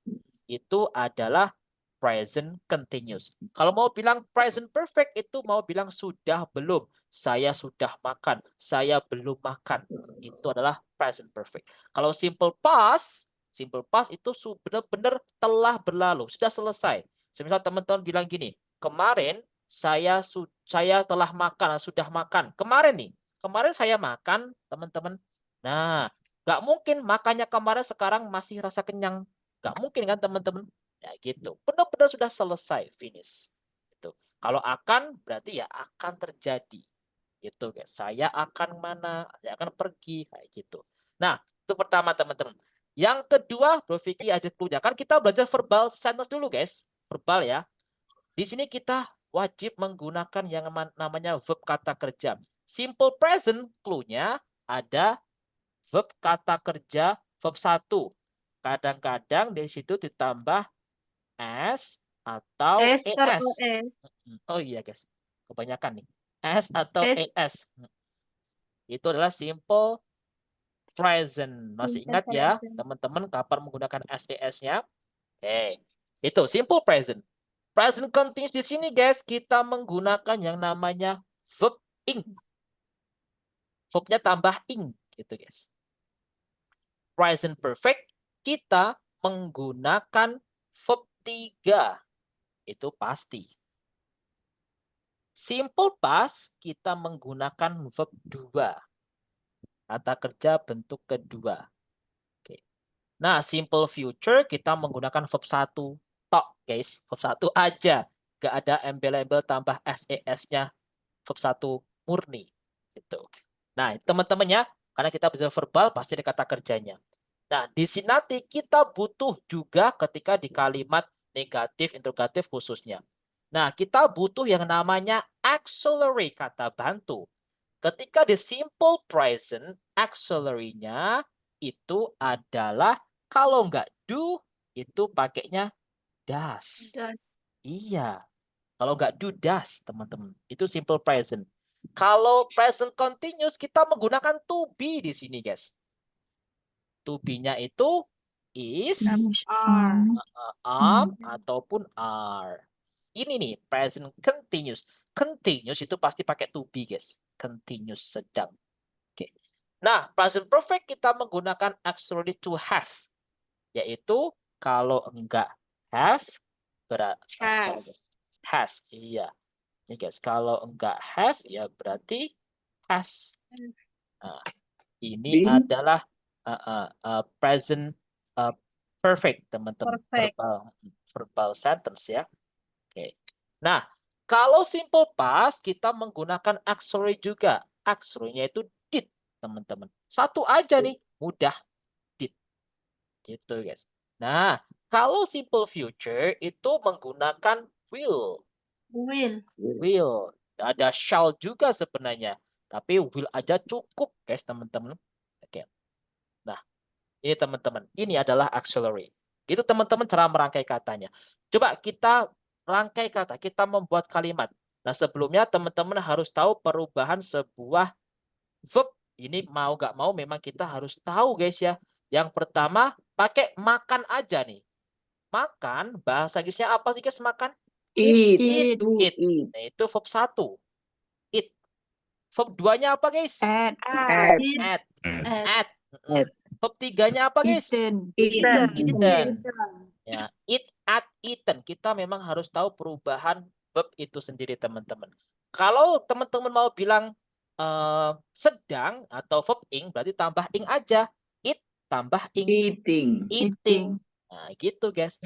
itu adalah present continuous. Kalau mau bilang present perfect itu mau bilang sudah belum, saya sudah makan, saya belum makan. Itu adalah present perfect. Kalau simple past itu benar-benar telah berlalu, sudah selesai. Semisal teman-teman bilang gini, kemarin saya telah makan, sudah makan. Kemarin saya makan, teman-teman. Nah, nggak mungkin makannya kemarin sekarang masih rasa kenyang. Nggak mungkin kan teman-teman? Ya gitu. Benar-benar sudah selesai, finish. Gitu. Kalau akan berarti ya akan terjadi. Gitu guys. Saya akan mana? Saya akan pergi kayak gitu. Nah, itu pertama teman-teman. Yang kedua, Bro Vicky ada clue-nya. Kan kita belajar verbal sentence dulu guys. Verbal ya. Di sini kita wajib menggunakan yang namanya verb kata kerja. Simple present clue-nya ada verb kata kerja verb 1. Kadang-kadang di situ ditambah S atau ES. Oh iya guys, kebanyakan nih. S atau ES. Itu adalah simple present. Masih ingat ya teman-teman kapan menggunakan SES-nya? Oke, itu simple present. Present continuous di sini guys, kita menggunakan yang namanya verb ing. Verbnya tambah ing gitu guys. Present perfect kita menggunakan verb 3. Itu pasti. Simple past kita menggunakan verb 2. Kata kerja bentuk kedua. Oke. Nah, simple future kita menggunakan verb 1 tok, guys. Verb 1 aja. Gak ada embel-embel tambah SES-nya. Verb 1 murni. Gitu. Nah, teman-teman ya, karena kita belajar verbal pasti ada kata kerjanya. Nah, di sini nanti kita butuh juga ketika di kalimat negatif, interrogatif khususnya. Nah, kita butuh yang namanya auxiliary, kata bantu. Ketika di simple present, auxiliary-nya itu adalah kalau nggak do, itu pakainya does. Iya. Kalau nggak do, does, teman-teman. Itu simple present. Kalau present continuous, kita menggunakan to be di sini, guys. To be-nya itu is, ataupun are. Ini nih, present continuous. Continuous itu pasti pakai to be, guys. Continuous, sedang. Oke. Nah, present perfect kita menggunakan auxiliary to have. Yaitu kalau enggak have, has. Iya. Ya, guys. Kalau enggak have, ya berarti has. Nah, ini adalah present perfect, teman-teman. Verbal sentence ya. Oke. Nah, kalau simple past kita menggunakan auxiliary juga. Auxiliary-nya itu did, teman-teman. Satu aja nih, mudah. Did. Gitu, guys. Nah, kalau simple future itu menggunakan will. Will. Ada shall juga sebenarnya. Tapi will aja cukup, guys, teman-teman. Oke. Nah, ini teman-teman. Ini adalah auxiliary. Itu teman-teman cara merangkai katanya. Coba kita rangkai kata. Kita membuat kalimat. Nah, sebelumnya teman-teman harus tahu perubahan sebuah verb. Ini mau nggak mau memang kita harus tahu, guys ya. Yang pertama, pakai makan aja nih. Makan, bahasa Inggrisnya apa sih, guys, makan? Eat. Eat. Nah, itu verb 1. Eat. Verb 2-nya apa, guys? Add. Add. Verb 3-nya apa, guys? Eaten. Ya, eat, at, eaten. Kita memang harus tahu perubahan verb itu sendiri, teman-teman. Kalau teman-teman mau bilang sedang atau verb ing, berarti tambah ing aja. Eat tambah ing. Eating. Nah, gitu, guys.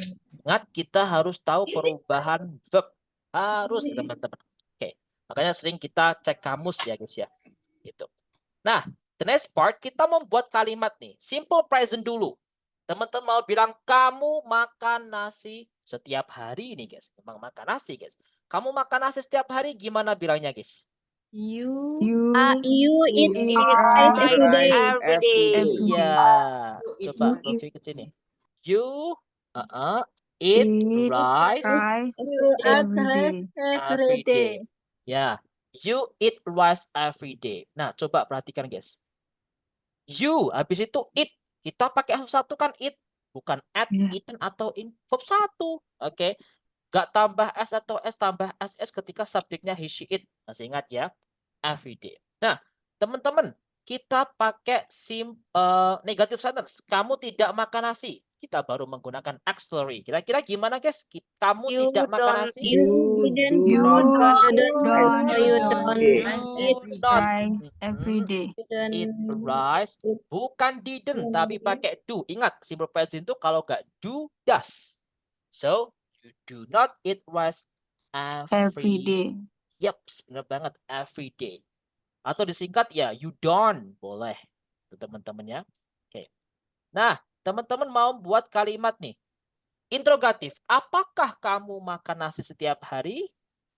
Ingat, kita harus tahu perubahan verb. Harus, teman-teman. Oke. Makanya sering kita cek kamus ya, guys ya. Gitu. Nah, the next part, kita membuat kalimat nih. Simple present dulu. Teman-teman mau bilang, kamu makan nasi setiap hari nih, guys. Memang makan nasi, guys. Kamu makan nasi setiap hari, gimana bilangnya, guys? You eat rice Every day. Iya. Coba Rofi ke sini. You eat rice every day. Ya. You eat rice every day. Nah, coba perhatikan, guys. You, habis itu eat. Kita pakai verb 1 kan eat. Bukan at, eaten, atau in. Verb 1. Oke. Gak tambah s atau s, tambah ss ketika subjeknya he, she, it. Masih ingat ya? Every day. Nah, teman-teman, kita pakai negative sentence. Kamu tidak makan nasi. Kita baru menggunakan auxiliary. Kira-kira gimana, guys? Kamu tidak makan nasi? You don't Do not rice every day. eat rice. Bukan didn't, tapi pakai do. Ingat, simple present itu kalau nggak do, does. So, you do not eat rice Every day. Yep, benar banget. Every day. Atau disingkat ya, you don't. Boleh. Teman-teman ya. Oke. Nah, teman-teman mau buat kalimat nih. Interrogatif. Apakah kamu makan nasi setiap hari?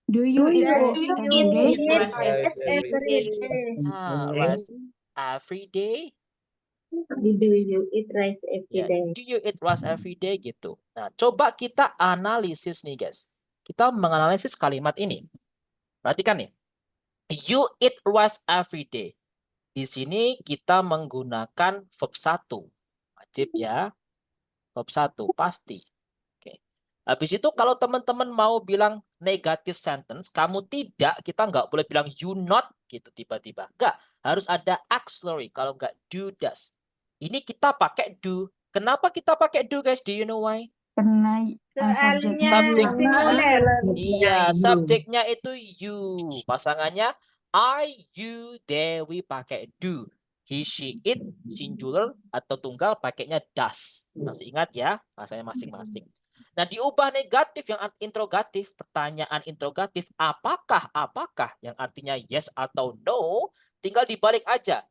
Do you eat rice every day? Rice every day. Do you eat rice every Ya, day? do you eat rice every day gitu. Nah, coba kita analisis nih, guys. Kita menganalisis kalimat ini. Perhatikan nih. You eat rice every day. Di sini kita menggunakan verb 1. Wajib ya. Verb 1 pasti. Oke. Habis itu kalau teman-teman mau bilang negative sentence, kamu tidak, kita nggak boleh bilang you not gitu tiba-tiba. Nggak, harus ada auxiliary. Kalau nggak do, does. Ini kita pakai do. Kenapa kita pakai do, guys? Do you know why? Karena Iya, subjeknya itu you. Pasangannya I, you, they, we pakai do. He, she, it, singular atau tunggal pakainya does. Masih ingat ya? Bahasanya masing-masing. Nah, diubah negatif yang interrogatif, pertanyaan interrogatif, apakah yang artinya yes atau no, tinggal dibalik aja.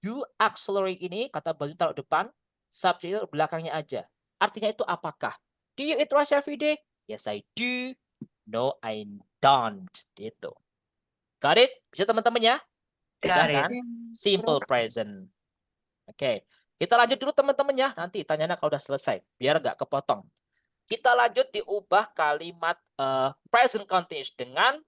Do auxiliary ini, kata baju taruh depan, subjek belakangnya aja. Artinya itu apakah? Do you eat rice every day? Yes, I do. No, I don't. Gitu. Got it? Bisa teman-teman ya? Sudah Got it. kan? Simple present. Oke. Kita lanjut dulu teman-teman ya. Nanti tanyanya kalau udah selesai. Biar nggak kepotong. Kita lanjut diubah kalimat present continuous dengan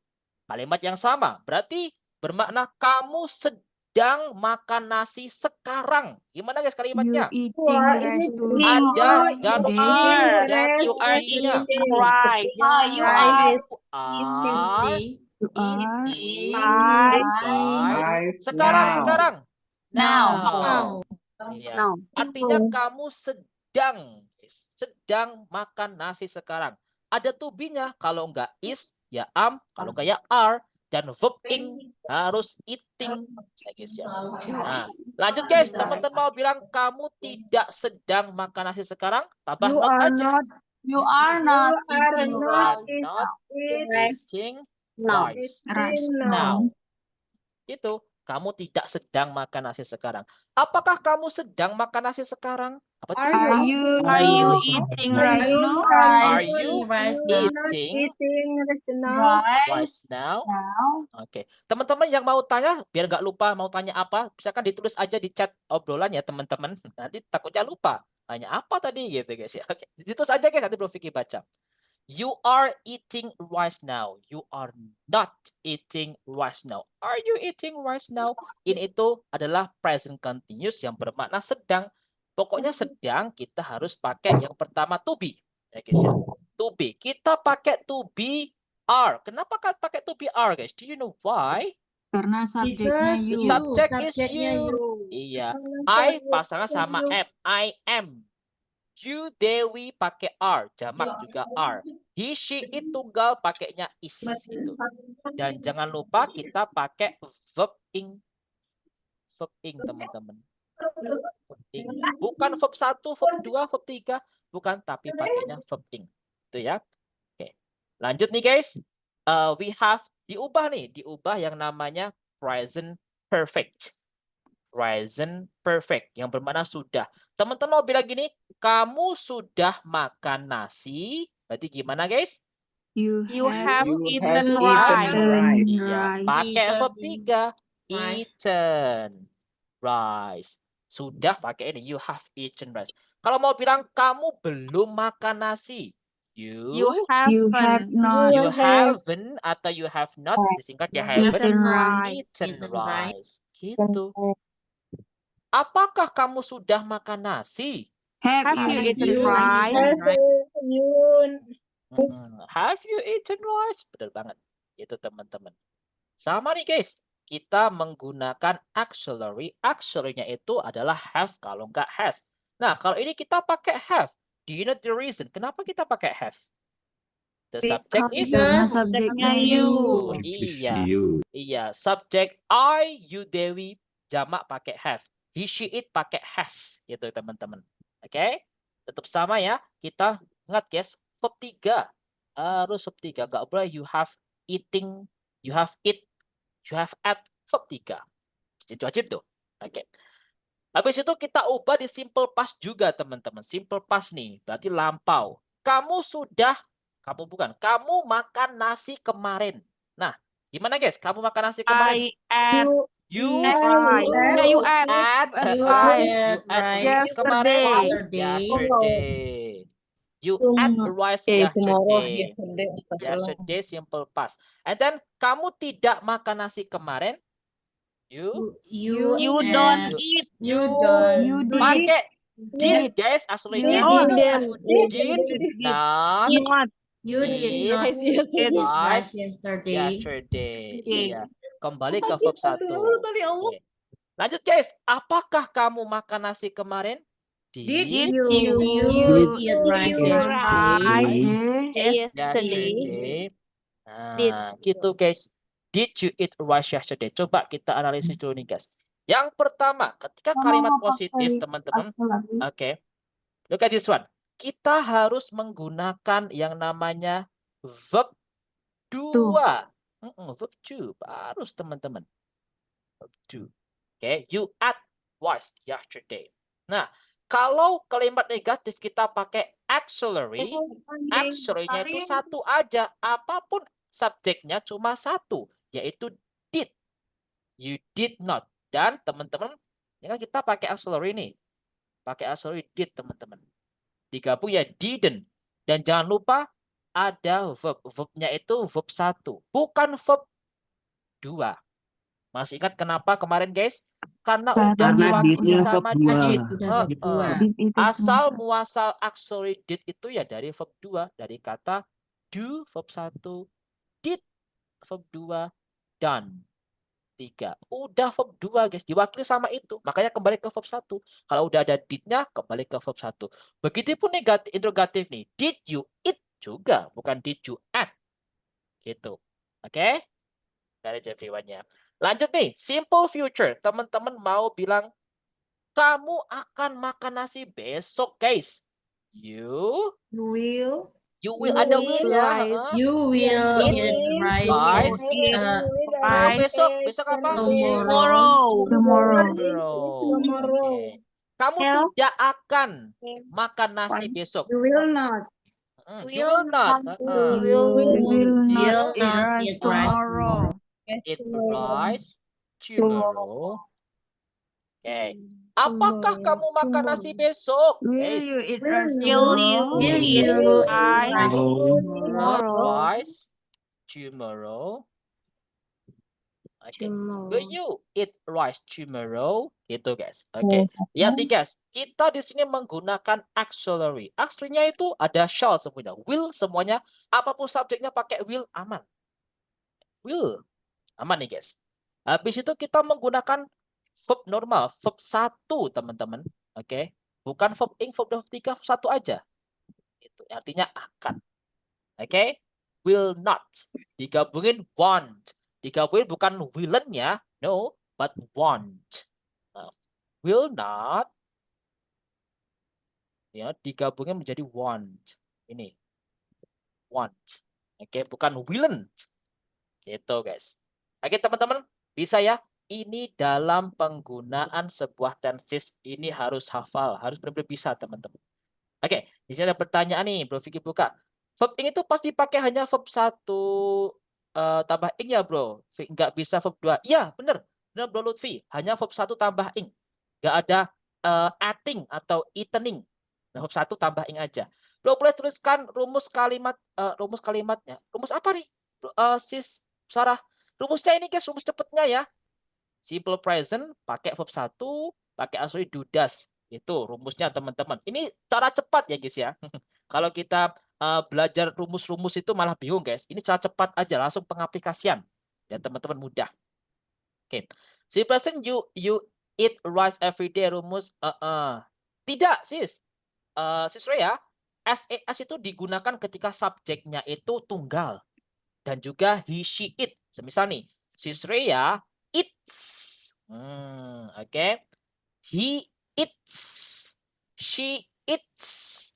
kalimat yang sama. Berarti bermakna kamu sedang makan nasi sekarang. Gimana guys You kalimatnya? eating rice today. Ada dan Today. dan You are id-nya. eating Right. You are You are eating rice. rice Sekarang. now. Iya. Artinya kamu sedang makan nasi sekarang. Ada to be-nya. Kalau enggak is, ya am. Kalau enggak ya are. Dan verb ing harus eating. Ya, guys, ya. Nah, lanjut guys. Teman-teman mau bilang kamu tidak sedang makan nasi sekarang. Tambah You not are aja. not You are not You are eating not rice Not eating now. rice now. Gitu. Kamu tidak sedang makan nasi sekarang. Apakah kamu sedang makan nasi sekarang? Apa itu? Are you eating rice now? Are Rice you eating rice now? now? Oke. Teman-teman yang mau tanya, biar nggak lupa mau tanya apa, misalkan ditulis aja di chat obrolan ya teman-teman. Nanti takutnya lupa. Tanya apa tadi gitu guys ya. Oke. Ditulis aja guys, nanti Bro Vicky baca. You are eating rice now. You are not eating rice now. Are you eating rice now? Ini itu adalah present continuous yang bermakna sedang. Pokoknya sedang kita harus pakai yang pertama to be. Ya guys ya. To be. Kita pakai to be are. Kenapa kan pakai to be are guys? Do you know why? Karena subjeknya The you. subject is you. Iya. I pasangan sama am. I am. You, Dewi pakai are, jamak juga are. He, she, it tunggal pakainya is gitu. Dan jangan lupa kita pakai verb ing. Verb ing teman-teman. Bukan verb 1, verb 2, verb 3, bukan, tapi pakainya verb ing. Itu ya. Oke. Lanjut nih guys. We have diubah yang namanya present perfect. Present perfect yang bermakna sudah. Teman-teman mau bilang gini, kamu sudah makan nasi. Berarti gimana guys? You have eaten rice. Ya, pakai verb 3. Eaten rice. Sudah pakai ini. You have eaten rice. Kalau mau bilang kamu belum makan nasi. You have not you haven't atau you have not. Disingkat ya haven't eaten rice. Gitu. Apakah kamu sudah makan nasi? Have you eaten rice? Have you eaten rice? Betul banget. Itu teman-teman. Sama nih guys. Kita menggunakan auxiliary. Auxiliary-nya itu adalah have kalau nggak has. Nah, kalau ini kita pakai have. Do you know the reason? Kenapa kita pakai have? The subject is Karena subjeknya you. Iya. Subject I, you, Dewi, jamak pakai have. He, she, it pakai has. Gitu teman-teman. Oke? Tetap sama ya. Kita ingat guys, verb 3. Harus verb 3. Gak boleh you have eating, you have eat, you have at, verb 3. Jadi wajib tuh. Oke. Habis itu kita ubah di simple past juga teman-teman. Simple past nih, berarti lampau. Kamu makan nasi kemarin. Nah, gimana guys? Kamu makan nasi kemarin? You ate rice kemarin. Yesterday. You ate rice yesterday simple past. And then kamu tidak makan nasi kemarin. You don't eat. pakai did guys aslinya. Did not. You did not eat rice yesterday. Iya. Kembali ke verb 1. Oke. Lanjut guys. Apakah kamu makan nasi kemarin? Did you eat rice yesterday? Nah, gitu guys. Did you eat rice yesterday? Coba kita analisis dulu nih guys. Yang pertama, ketika kalimat positif teman-teman. Oke. Look at this one. Kita harus menggunakan yang namanya verb 2. Verb 2 harus teman-teman. Verb 2. Oke, you ate rice yesterday. Nah, kalau kalimat negatif kita pakai auxiliary, auxiliary-nya itu satu aja. Apapun subjeknya cuma satu, yaitu did. You did not. Dan teman-teman, ini kan kita pakai auxiliary nih. Pakai auxiliary did, teman-teman. Digabung ya didn't. Dan jangan lupa ada verb. Verbnya itu verb 1. Bukan verb 2. Masih ingat kenapa kemarin, guys? Karena udah Karena diwakili did-nya sama verb 2. did. Udah verb 2. Did itu Asal cuma muasal auxiliary did itu ya dari verb 2. Dari kata do verb 1, did verb 2, done 3. Udah verb 2, guys. Diwakili sama itu. Makanya kembali ke verb 1. Kalau udah ada did-nya, kembali ke verb 1. Begitupun interrogatif nih. Did you eat juga, bukan did you eat. Gitu. Oke? Dari everyone-nya. Lanjut nih, simple future. Teman-teman mau bilang, kamu akan makan nasi besok, guys. You will ada will-nya. You will Eat eat rice rice. Besok apa? tomorrow. Oke. Kamu tidak akan makan nasi besok. you will not You will not. will not eat not rice eat rice tomorrow. Eat rice tomorrow. Oke. Apakah kamu makan nasi besok? Will Guys, you eat rice Will you tomorrow? eat rice tomorrow? rice tomorrow. Oke. Will you eat rice tomorrow? Gitu, guys. Oke. Lihat nih, guys. Kita di sini menggunakan auxiliary. Auxiliary-nya itu ada shall semuanya. Will semuanya. Apapun subjeknya pakai will, aman. Will. Aman nih, guys. Habis itu kita menggunakan verb normal. Verb 1, teman-teman. Oke. Bukan verb ing, verb 2, verb 3, verb 1 aja. Itu artinya akan. Oke. Will not. Digabungin want. Digabungin bukan willen ya, no, but want. Nah, will not, ya, digabungin menjadi want. Ini, want. Oke, bukan willen. Gitu, guys. Oke, teman-teman, bisa ya? Ini dalam penggunaan sebuah tenses ini harus hafal, harus benar-benar bisa, teman-teman. Oke, di sini ada pertanyaan nih, Bro Vicky buka. Verb ing itu pasti pakai hanya verb 1 tambah ing ya, Bro. Nggak bisa verb 2. Iya, benar. Benar, Bro Lutfi. Hanya verb 1 tambah ing. Nggak ada eating atau eatening. Nah, verb 1 tambah ing aja. Bro, boleh tuliskan rumus kalimatnya. Rumus apa nih? Sis Sarah. Rumusnya ini, guys, rumus cepatnya ya. Simple present pakai verb 1, pakai auxiliary do does. Itu rumusnya, teman-teman. Ini cara cepat ya, guys ya. Kalau kita belajar rumus-rumus itu malah bingung, guys. Ini cara cepat aja, langsung pengaplikasian. Ya, teman-teman, mudah. Oke. Simple present you eat rice every day. Rumus tidak, sis. Sis Rea, SES itu digunakan ketika subjeknya itu tunggal. Dan juga he, she, it. Semisal nih, sis Rea eats. Oke. He eats. She eats.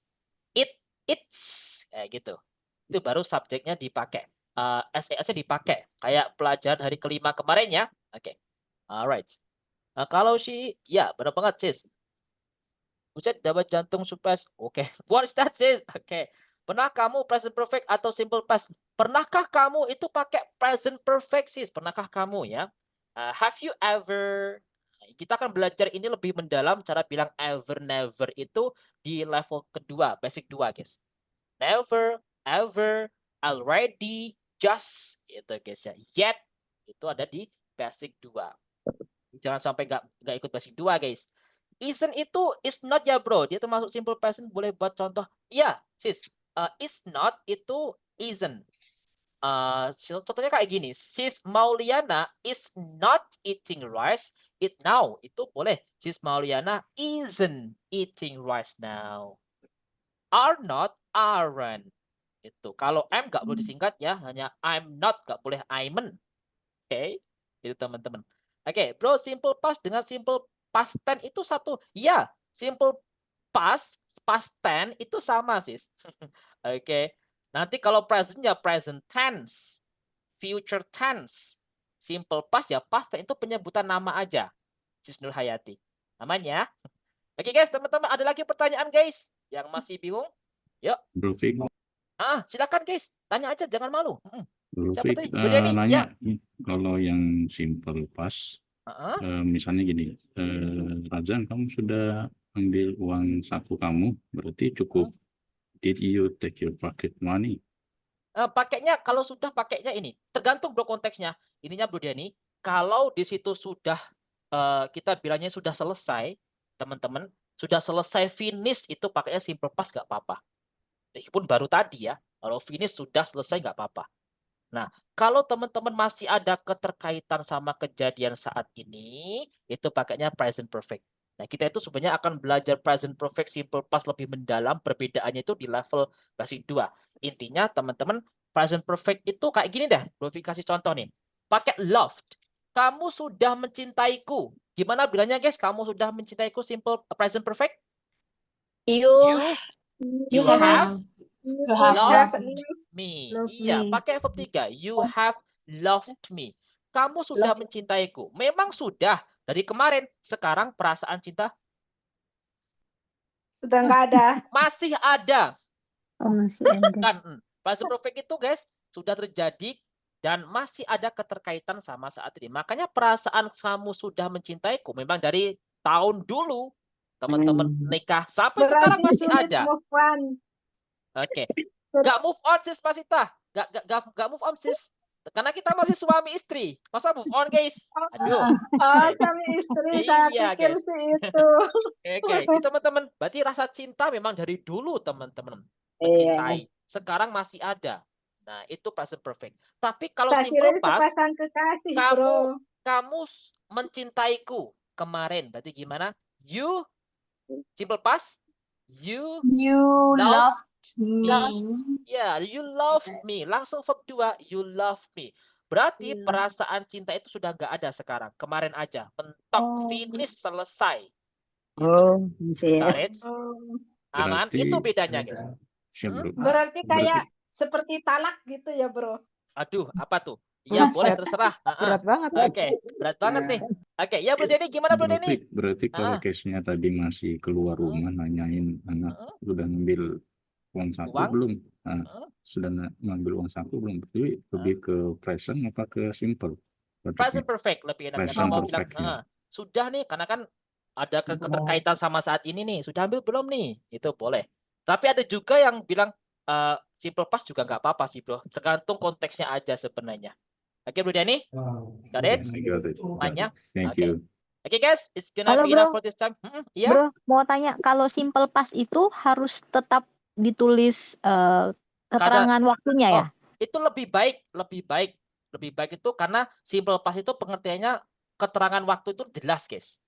It eats. Kayak gitu. Itu baru subjeknya dipakai. SES-nya dipakai. Kayak pelajaran hari kelima kemarin ya. Oke. Alright. Kalau she, ya benar banget, sis. Buset, dapat jantung supaya. Oke. What is that, sis? Oke. Pernah kamu present perfect atau simple past? Pernahkah kamu itu pakai present perfect, sis? Pernahkah kamu ya? Have you ever? Kita akan belajar ini lebih mendalam cara bilang ever, never itu di level kedua, basic 2, guys. Never, ever, already, just, itu guys ya. Yet, itu ada di basic 2. Jangan sampai nggak ikut basic 2, guys. Isn't itu is not ya, bro. Dia termasuk simple present, boleh buat contoh. Iya, sis. Is not itu isn't. Contohnya kayak gini. Sis Mauliana is not eating rice. It now. Itu boleh. Sis Mauliana isn't eating rice now. Are not, aren't. Itu. Kalau am nggak boleh disingkat ya. Hanya I'm not. Nggak boleh I'mn. Oke. Itu teman-teman. Oke, bro. Simple past dengan simple past tense itu satu. Ya, simple past tense itu sama, sis. Oke. Nanti kalau present ya present tense, future tense, simple past ya past tense itu penyebutan nama aja. Sis Nur Hayati. Namanya. Oke, guys, teman-teman, ada lagi pertanyaan, guys, yang masih bingung? Yuk. Bro Fik, Silakan, guys. Tanya aja, jangan malu. Siapa Fik, tadi? Bu Deni? Ya. nanya kalau yang simple past, misalnya gini, Razan, kamu sudah ambil uang saku kamu, berarti cukup. Did you take your pocket money? Pakainya kalau sudah pakainya ini tergantung bro konteksnya. Ininya Bro Deni, kalau di situ sudah kita bilangnya sudah selesai, teman-teman, sudah selesai finish itu pakainya simple past nggak apa-apa. Meskipun baru tadi ya, kalau finish sudah selesai nggak apa-apa. Nah, kalau teman-teman masih ada keterkaitan sama kejadian saat ini, itu pakainya present perfect. Nah, kita itu sebenarnya akan belajar present perfect simple past lebih mendalam, perbedaannya itu di level basic 2. Intinya, teman-teman, present perfect itu kayak gini dah. Bro kasih contoh nih. Pakai loved. Kamu sudah mencintaiku. Gimana bilangnya, guys? Kamu sudah mencintaiku simple present perfect? You have loved me. Iya, pakai verb 3. You have loved me. Kamu sudah mencintaiku. Memang sudah. Dari kemarin. Sekarang perasaan cinta Sudah nggak ada. masih ada. Oh, masih ada. Kan, present perfect itu guys, sudah terjadi dan masih ada keterkaitan sama saat ini. Makanya perasaan kamu sudah mencintaiku memang dari tahun dulu. Teman-teman nikah. Sampai sekarang masih ada. Oke. Gak move on sis Pasita. Gak move on sis. Karena kita masih suami istri. Masa move on guys? Aduh. Suami istri. Saya Iya, pikir guys. sih itu. Oke, teman-teman. Berarti rasa cinta memang dari dulu teman-teman. Mencintai. Sekarang masih ada. Nah, itu present perfect. Tapi kalau Saya simple kira past, sepasang kekasih, bro. kamu mencintaiku kemarin. Berarti gimana? You, simple past, you loved me. Ya, you love me. Langsung verb 2, you love me. Berarti perasaan cinta itu sudah nggak ada sekarang. Kemarin aja. Mentok, finish, selesai. Aman. Berarti, Itu bedanya, guys. Berarti kayak seperti talak gitu ya, bro? Aduh, apa tuh? Ya, boleh terserah. Berat banget. Oke, berat banget nih. Oke, ya Bro Denny, gimana Bro Denny? Berarti kalau case-nya tadi masih keluar rumah nanyain anak udah ngambil uang saku belum? Sudah ngambil uang saku belum? Jadi lebih ke present apa ke simple? Present perfect lebih enak. Present Mau perfect, bilang, sudah nih, karena kan ada keterkaitan sama saat ini nih. Sudah ambil belum nih? Itu boleh. Tapi ada juga yang bilang simple past juga nggak apa-apa sih bro. Tergantung konteksnya aja sebenarnya. Oke Bro Denny? Got it? Banyak? Thank you. Oke guys, it's gonna Halo, be enough bro. for this time. Iya? Bro, mau tanya, kalau simple past itu harus tetap ditulis keterangan waktunya ya? Itu lebih baik itu karena simple past itu pengertiannya keterangan waktu itu jelas guys,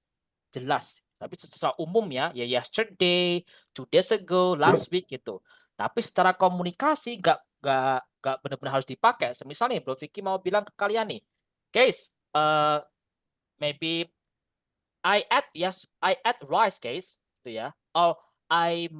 jelas. Tapi secara umum ya yesterday, 2 days ago, last week gitu. Tapi secara komunikasi nggak benar-benar harus dipakai. Semisal nih Bro Vicky mau bilang ke kalian nih, guys, maybe I ate rice guys, gitu ya. Or I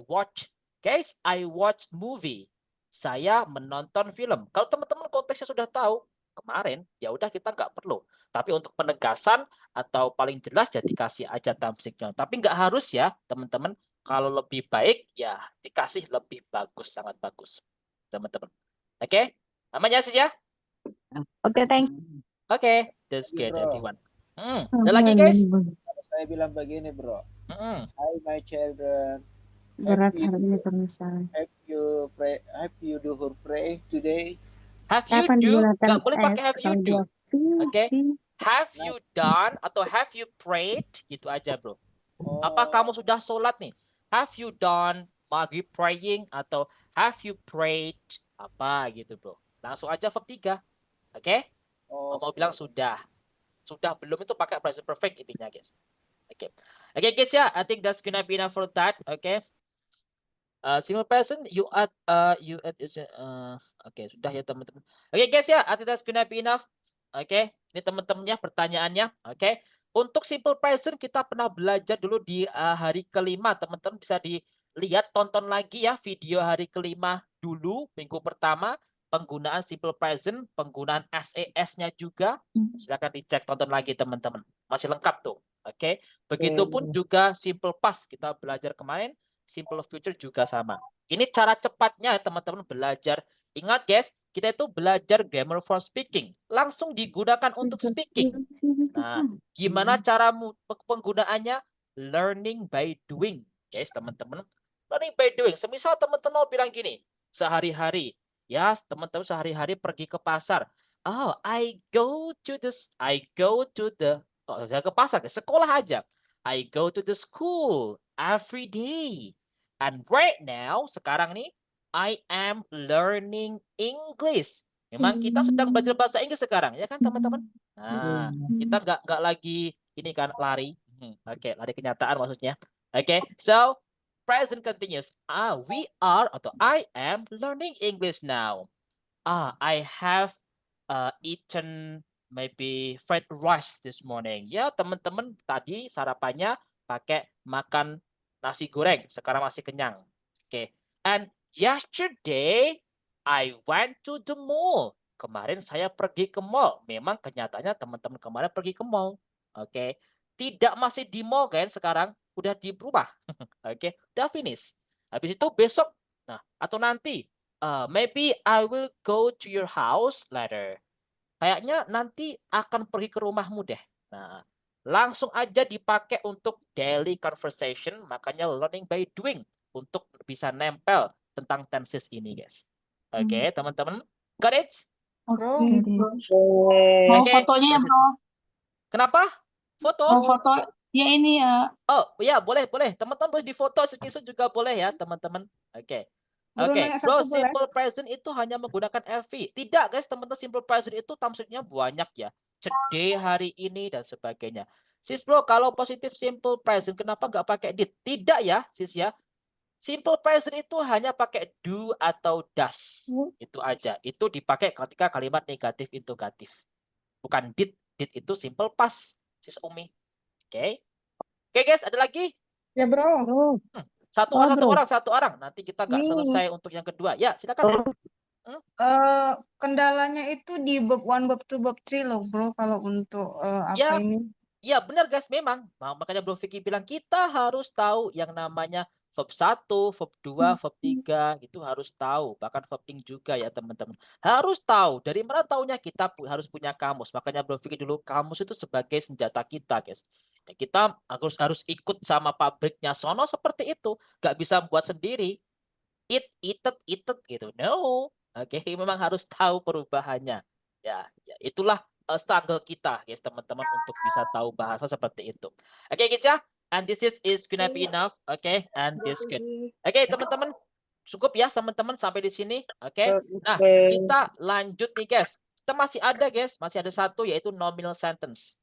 watch movie. Saya menonton film. Kalau teman-teman konteksnya sudah tahu kemarin, ya udah kita nggak perlu. Tapi untuk penegasan atau paling jelas ya dikasih aja time signal. Tapi nggak harus ya teman-teman. Kalau lebih baik ya dikasih lebih bagus, sangat bagus teman-teman. Oke, aman ya sih ya? Oke, thank you. Oke, that's good everyone. Ada lagi guys? Saya bilang begini bro. Hi my children. Berat harganya permisalan. Have you duhur pray today? Have you do? Nggak boleh pakai have you do. Oke. Have you done atau have you prayed? Gitu aja bro. Apa kamu sudah sholat nih? Have you done maghrib praying atau have you prayed? Apa gitu bro. Langsung aja verb 3. Oke? Mau bilang sudah. Sudah belum itu pakai present perfect intinya guys. Oke. Oke guys ya, I think that's gonna be enough for that. Oke. Simple present you add oke, sudah ya teman-teman. Oke guys ya, I think that's gonna be enough. Oke. Ini teman-temannya pertanyaannya. Oke. Untuk simple present kita pernah belajar dulu di hari kelima. Teman-teman bisa dilihat, tonton lagi ya video hari kelima dulu, minggu pertama. Penggunaan simple present, penggunaan SES-nya juga. Silakan dicek, tonton lagi teman-teman. Masih lengkap tuh. Oke. Begitupun juga simple past kita belajar kemarin, simple future juga sama. Ini cara cepatnya teman-teman belajar. Ingat guys, kita itu belajar grammar for speaking. Langsung digunakan untuk speaking. Nah, gimana cara penggunaannya? Learning by doing. Guys, teman-teman. Learning by doing. Semisal teman-teman mau bilang gini, sehari-hari, ya teman-teman sehari-hari pergi ke pasar. Oh, I go to the, ke pasar, ke sekolah aja. I go to the school every day. And right now, sekarang nih, I am learning English. Memang kita sedang belajar bahasa Inggris sekarang, ya kan teman-teman? Nah, kita nggak lagi ini kan lari. Oke, lari kenyataan maksudnya. Oke, so present continuous. We are atau I am learning English now. I have eaten maybe fried rice this morning. Ya, teman-teman tadi sarapannya pakai makan nasi goreng. Sekarang masih kenyang. Oke. And yesterday I went to the mall. Kemarin saya pergi ke mall. Memang kenyataannya teman-teman kemarin pergi ke mall. Oke. Tidak masih di mall kan sekarang. Udah di rumah. Oke. Udah finish. Habis itu besok. Nah, atau nanti. Maybe I will go to your house later. Kayaknya nanti akan pergi ke rumahmu deh. Nah, langsung aja dipakai untuk daily conversation. Makanya learning by doing. Untuk bisa nempel tentang tenses ini, guys. Oke, teman-teman. Got it? Oke. Mau Oke, fotonya ya, Bro? Kenapa? Foto? Mau foto ya ini ya. Oh, ya boleh. Teman-teman boleh difoto, screenshot juga boleh ya, teman-teman. Oke. Bro, Oke, nanya bro, satu boleh? simple present itu hanya menggunakan FV. Tidak, guys, teman-teman, simple present itu maksudnya banyak ya. Today, hari ini, dan sebagainya. Sis, bro, kalau positif simple present, kenapa nggak pakai did? Tidak ya, sis ya. Simple present itu hanya pakai do atau does. Itu aja. Itu dipakai ketika kalimat negatif interogatif. Bukan did. Did itu simple past, sis Umi. Oke. Oke, guys, ada lagi? Ya, bro. Satu orang. Nanti kita nggak selesai untuk yang kedua. Ya, silakan. Kendalanya itu di bab 1, bab 2, bab 3 loh, bro. Kalau untuk apa ini? Ya, benar, guys. Memang. Makanya Bro Vicky bilang kita harus tahu yang namanya verb 1, verb 2, verb 3. Itu harus tahu. Bahkan verb ing juga ya, teman-teman. Harus tahu. Dari mana taunya? Kita harus punya kamus. Makanya Bro Vicky dulu, kamus itu sebagai senjata kita, guys. Kita harus ikut sama pabriknya sono seperti itu. Gak bisa buat sendiri. Eated gitu. No. Oke, memang harus tahu perubahannya. Ya itulah struggle kita, guys, teman-teman, untuk bisa tahu bahasa seperti itu. Oke, guys ya. And this is gonna be enough. Oke, and this good. Oke, teman-teman. Cukup ya, teman-teman, sampai di sini. Oke. Nah, kita lanjut nih, guys. Kita masih ada, guys. Masih ada satu, yaitu nominal sentence.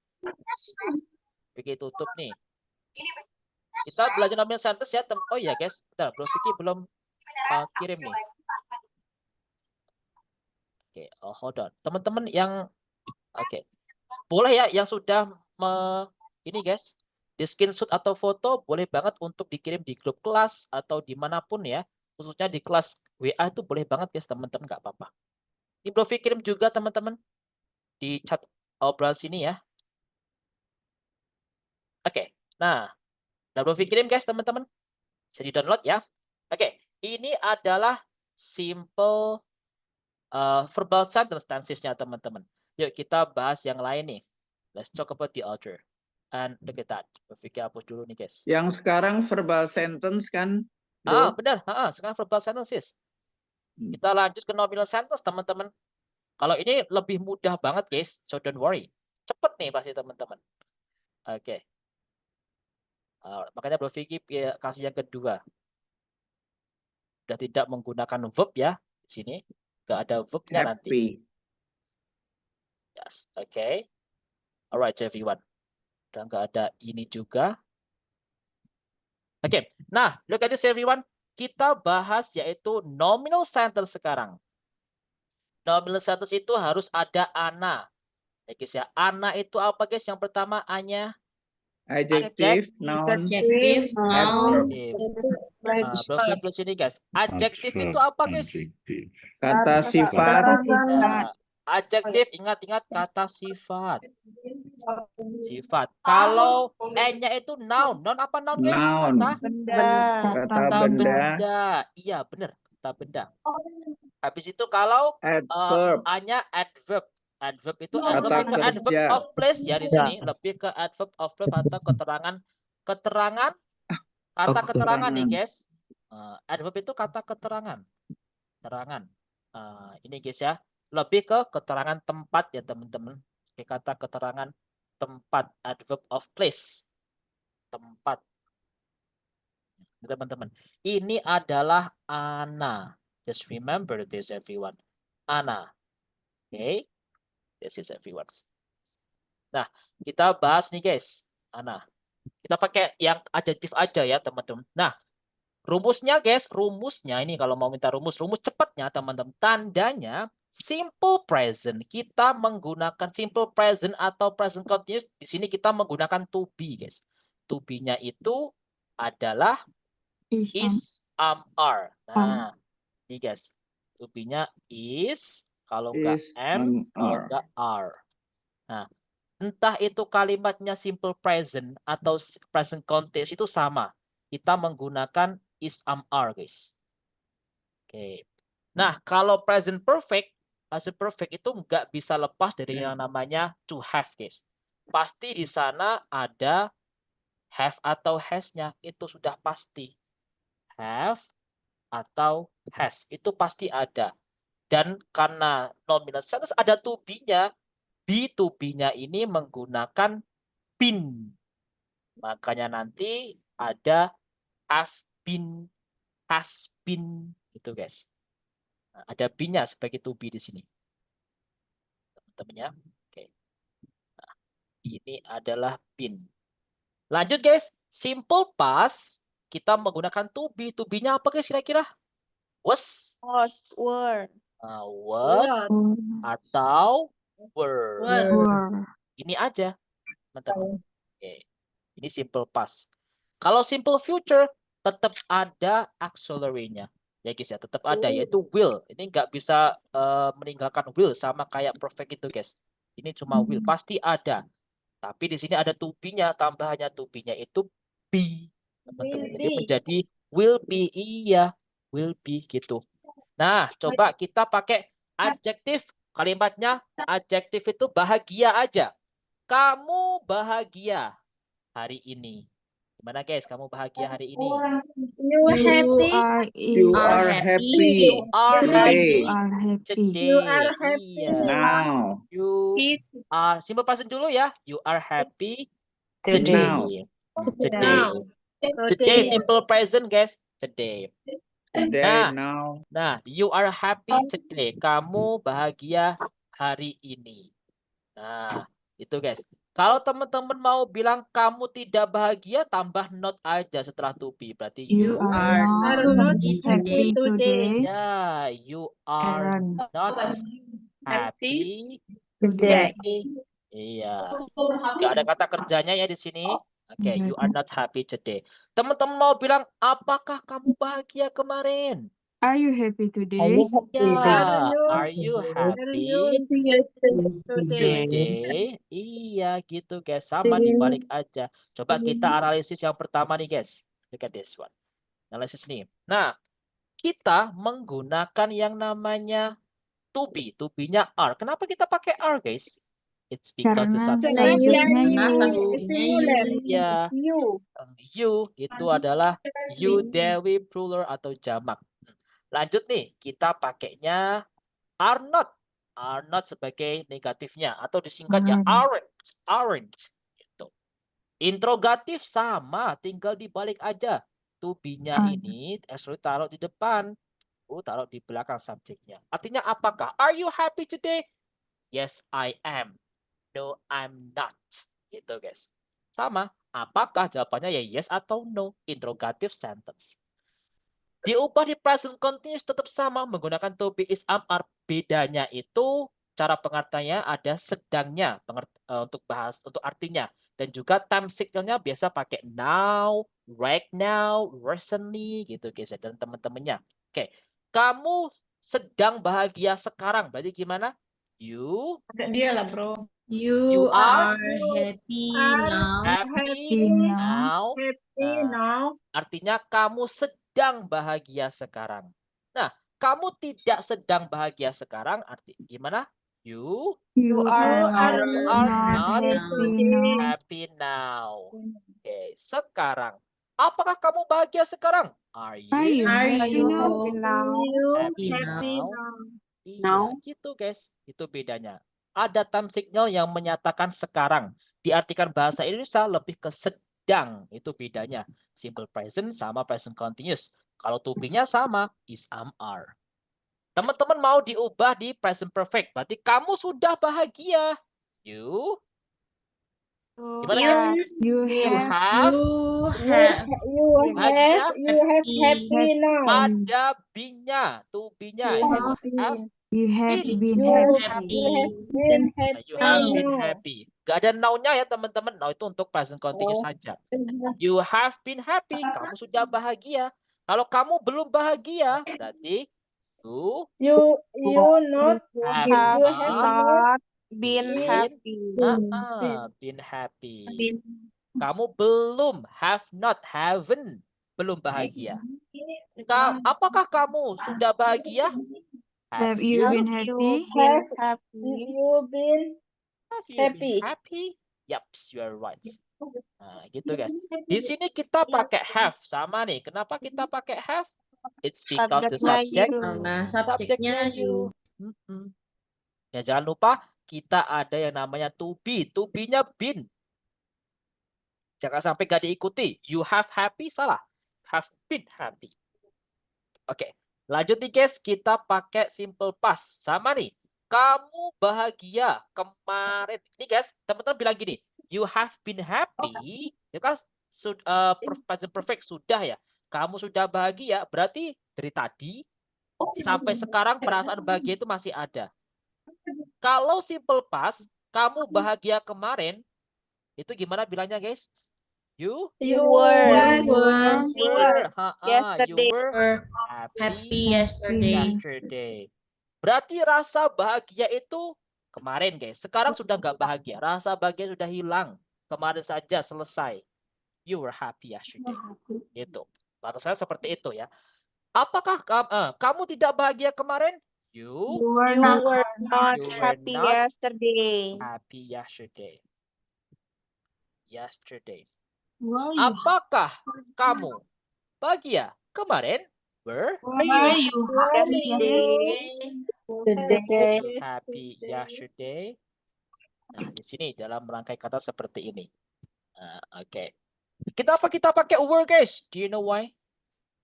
Vicky tutup nih. Kita belajar nominal sentence ya. Oh iya, guys. Bentar, Bro Vicky belum kirim nih. Oke, hold on. Teman-teman yang boleh ya yang sudah ini, guys, di screenshot atau foto boleh banget untuk dikirim di grup kelas atau dimanapun ya. Khususnya di kelas WA itu boleh banget, guys, teman-teman, nggak apa-apa. Ini Bro Vicky kirim juga, teman-teman, di chat obrolan sini ya. Oke, nah, udah Bro Vicky kirim, guys, teman-teman. Bisa di-download ya. Oke, ini adalah simple verbal sentence tensesnya, teman-teman. Yuk kita bahas yang lain nih. Let's talk about the other. And look at that. Bro Vicky hapus dulu nih, guys. Yang sekarang verbal sentence kan, Bro? Benar. Sekarang verbal sentences. Kita lanjut ke nominal sentence, teman-teman. Kalau ini lebih mudah banget, guys. So don't worry. Cepet nih pasti, teman-teman. Oke. Makanya Bro Vicky kasih yang kedua. Sudah tidak menggunakan verb ya di sini. Nggak ada verbnya nanti. Yes, oke. Alright, everyone. Dan nggak ada ini juga. Oke. Nah, look at this, everyone. Kita bahas yaitu nominal sentence sekarang. Nominal sentence itu harus ada ana. Ya, guys ya. Ana itu apa, guys? Yang pertama A-nya Adjective, noun, Bro Vicky sini, guys. Adjective itu apa, guys? Kata sifat. Adjektif, ingat-ingat kata sifat. Sifat. Kalau N-nya itu noun. Noun apa noun, guys? Noun. Kata benda. Iya, benar. Kata benda. Habis itu kalau Adverb. A-nya adverb. Adverb itu Kata lebih ke adverb kerja. of place ya di sini, lebih ke adverb of place atau keterangan kata keterangan nih guys. Adverb itu kata keterangan. Keterangan. Ini guys ya, lebih ke keterangan tempat ya teman-teman. Kata keterangan tempat, adverb of place. Tempat. Teman-teman. Ini adalah Ana. Just remember this everyone. Ana. Okay. This is everyone. Nah, kita bahas nih guys. Ana. Kita pakai yang adjektif aja ya teman-teman. Nah, rumusnya guys, rumusnya ini kalau mau minta rumus cepatnya teman-teman. Tandanya simple present. Kita menggunakan simple present atau present continuous. Di sini kita menggunakan to be guys. To be-nya itu adalah is, are. Nah, ini guys. To be-nya is, kalau enggak am, kalau enggak are. Nah, entah itu kalimatnya simple present atau present continuous itu sama. Kita menggunakan is, am, are, guys. Oke. Nah, kalau present perfect itu nggak bisa lepas dari yang namanya to have, guys. Pasti di sana ada have atau has-nya, itu sudah pasti. Have atau has, itu pasti ada. Dan karena nominal sentence ada to be-nya, to be-nya ini menggunakan been. Makanya nanti ada have been, has been, gitu guys. Nah, ada been-nya sebagai to be di sini. Teman-temannya. Oke. Nah, ini adalah been. Lanjut guys, simple past kita menggunakan to be. To be-nya apa guys kira-kira? Was. Were. Was atau were. Ini aja, teman-teman. Oke. Ini simple past. Kalau simple future tetap ada auxiliary-nya. Ya guys ya, tetap ada yaitu will. Ini nggak bisa meninggalkan will sama kayak perfect itu guys. Ini cuma will, pasti ada. Tapi di sini ada to be-nya, tambahannya to be-nya itu be. Teman-teman. Jadi menjadi will be, iya, will be gitu. Nah, coba kita pakai adjektif. Kalimatnya adjektif itu bahagia aja. Kamu bahagia hari ini. Gimana guys? Kamu bahagia hari ini? You are happy. You are happy. Today. You are happy. Iya. Now. You are simple present dulu ya. You are happy today. Now. Today simple present guys. Today. Today, now. Nah, you are happy today. Kamu bahagia hari ini. Nah, itu guys. Kalau teman-teman mau bilang kamu tidak bahagia, tambah not aja setelah to be. Berarti You are not happy today. Ya, you are not happy Today. Iya. Gak ada kata kerjanya ya di sini. Oke, you are not happy today. Teman-teman mau bilang, apakah kamu bahagia kemarin? Are you happy today? Ya, are you happy today? Iya gitu guys, sama dibalik aja. Coba kita analisis yang pertama nih guys. Look at this one. Analisis nih. Nah, kita menggunakan yang namanya to be. To be-nya are. Kenapa kita pakai are guys? It's because the subject-nya iya. You itu adalah you, Dewi, plural atau jamak. Lanjut nih, kita pakainya are not. Are not sebagai negatifnya atau disingkatnya aren't. Gitu. Interrogatif sama, tinggal dibalik aja. To be-nya ini actually taruh di depan. Taruh di belakang subjeknya. Artinya apakah? Are you happy today? Yes, I am. No, I'm not. Gitu guys. Sama. Apakah? Jawabannya ya yes atau no. Interrogative sentence. Diubah di present continuous tetap sama menggunakan to be, is, am, are. Bedanya itu cara pengertiannya ada sedangnya untuk bahas untuk artinya dan juga time cycle-nya biasa pakai now, right now, recently gitu guys dan teman-temannya. Oke. Kamu sedang bahagia sekarang. Berarti gimana? You Dia lah bro. You are happy now. Happy now. Artinya kamu sedang bahagia sekarang. Nah, kamu tidak sedang bahagia sekarang, arti gimana? You are are not not happy now. happy now. Oke, sekarang. Apakah kamu bahagia sekarang? Are Are you you happy now? happy now? Iya, gitu guys. Itu bedanya. Ada time signal yang menyatakan sekarang. Diartikan bahasa Indonesia lebih ke sedang. Itu bedanya. Simple present sama present continuous. Kalau to be-nya sama, is, am, are. Teman-teman mau diubah di present perfect. Berarti kamu sudah bahagia. You? Gimana guys? You have bahagia. happy now. Ada be-nya. To be-nya. you have Been. been happy. You have been happy. Gak ada now-nya ya teman-teman. Now itu untuk present continuous saja. You have been happy. Kamu sudah bahagia. Kalau kamu belum bahagia, berarti You not have been happy. Been happy. Kamu belum, have not, haven't, belum bahagia. Apakah kamu sudah bahagia? Have you been happy? Have you been happy? Yup, you are right. Nah, gitu guys. Di sini kita pakai have sama nih. Kenapa kita pakai have? It's because the subject. Karena subjeknya you. Ya jangan lupa kita ada yang namanya to be. To be-nya been. Jangan sampai gak diikuti. You have happy, salah. Have been happy. Oke. Lanjut nih guys, kita pakai simple past. Sama nih. Kamu bahagia kemarin. Ini guys, teman-teman bilang gini. You have been happy. Ya kan? Present perfect sudah ya. Kamu sudah bahagia. Berarti dari tadi sampai sekarang perasaan bahagia itu masih ada. Kalau simple past, kamu bahagia kemarin. Itu gimana bilangnya guys? You were happy yesterday. Berarti rasa bahagia itu kemarin guys. Sekarang sudah nggak bahagia. Rasa bahagia sudah hilang. Kemarin saja selesai. You were happy yesterday. Itu. Batasannya seperti itu ya. Apakah kamu tidak bahagia kemarin? You were not happy yesterday. Apakah kamu bahagia kemarin? Were you happy yesterday? Nah, di sini dalam rangkai kata seperti ini. Oke. Kita pakai were guys? Do you know why?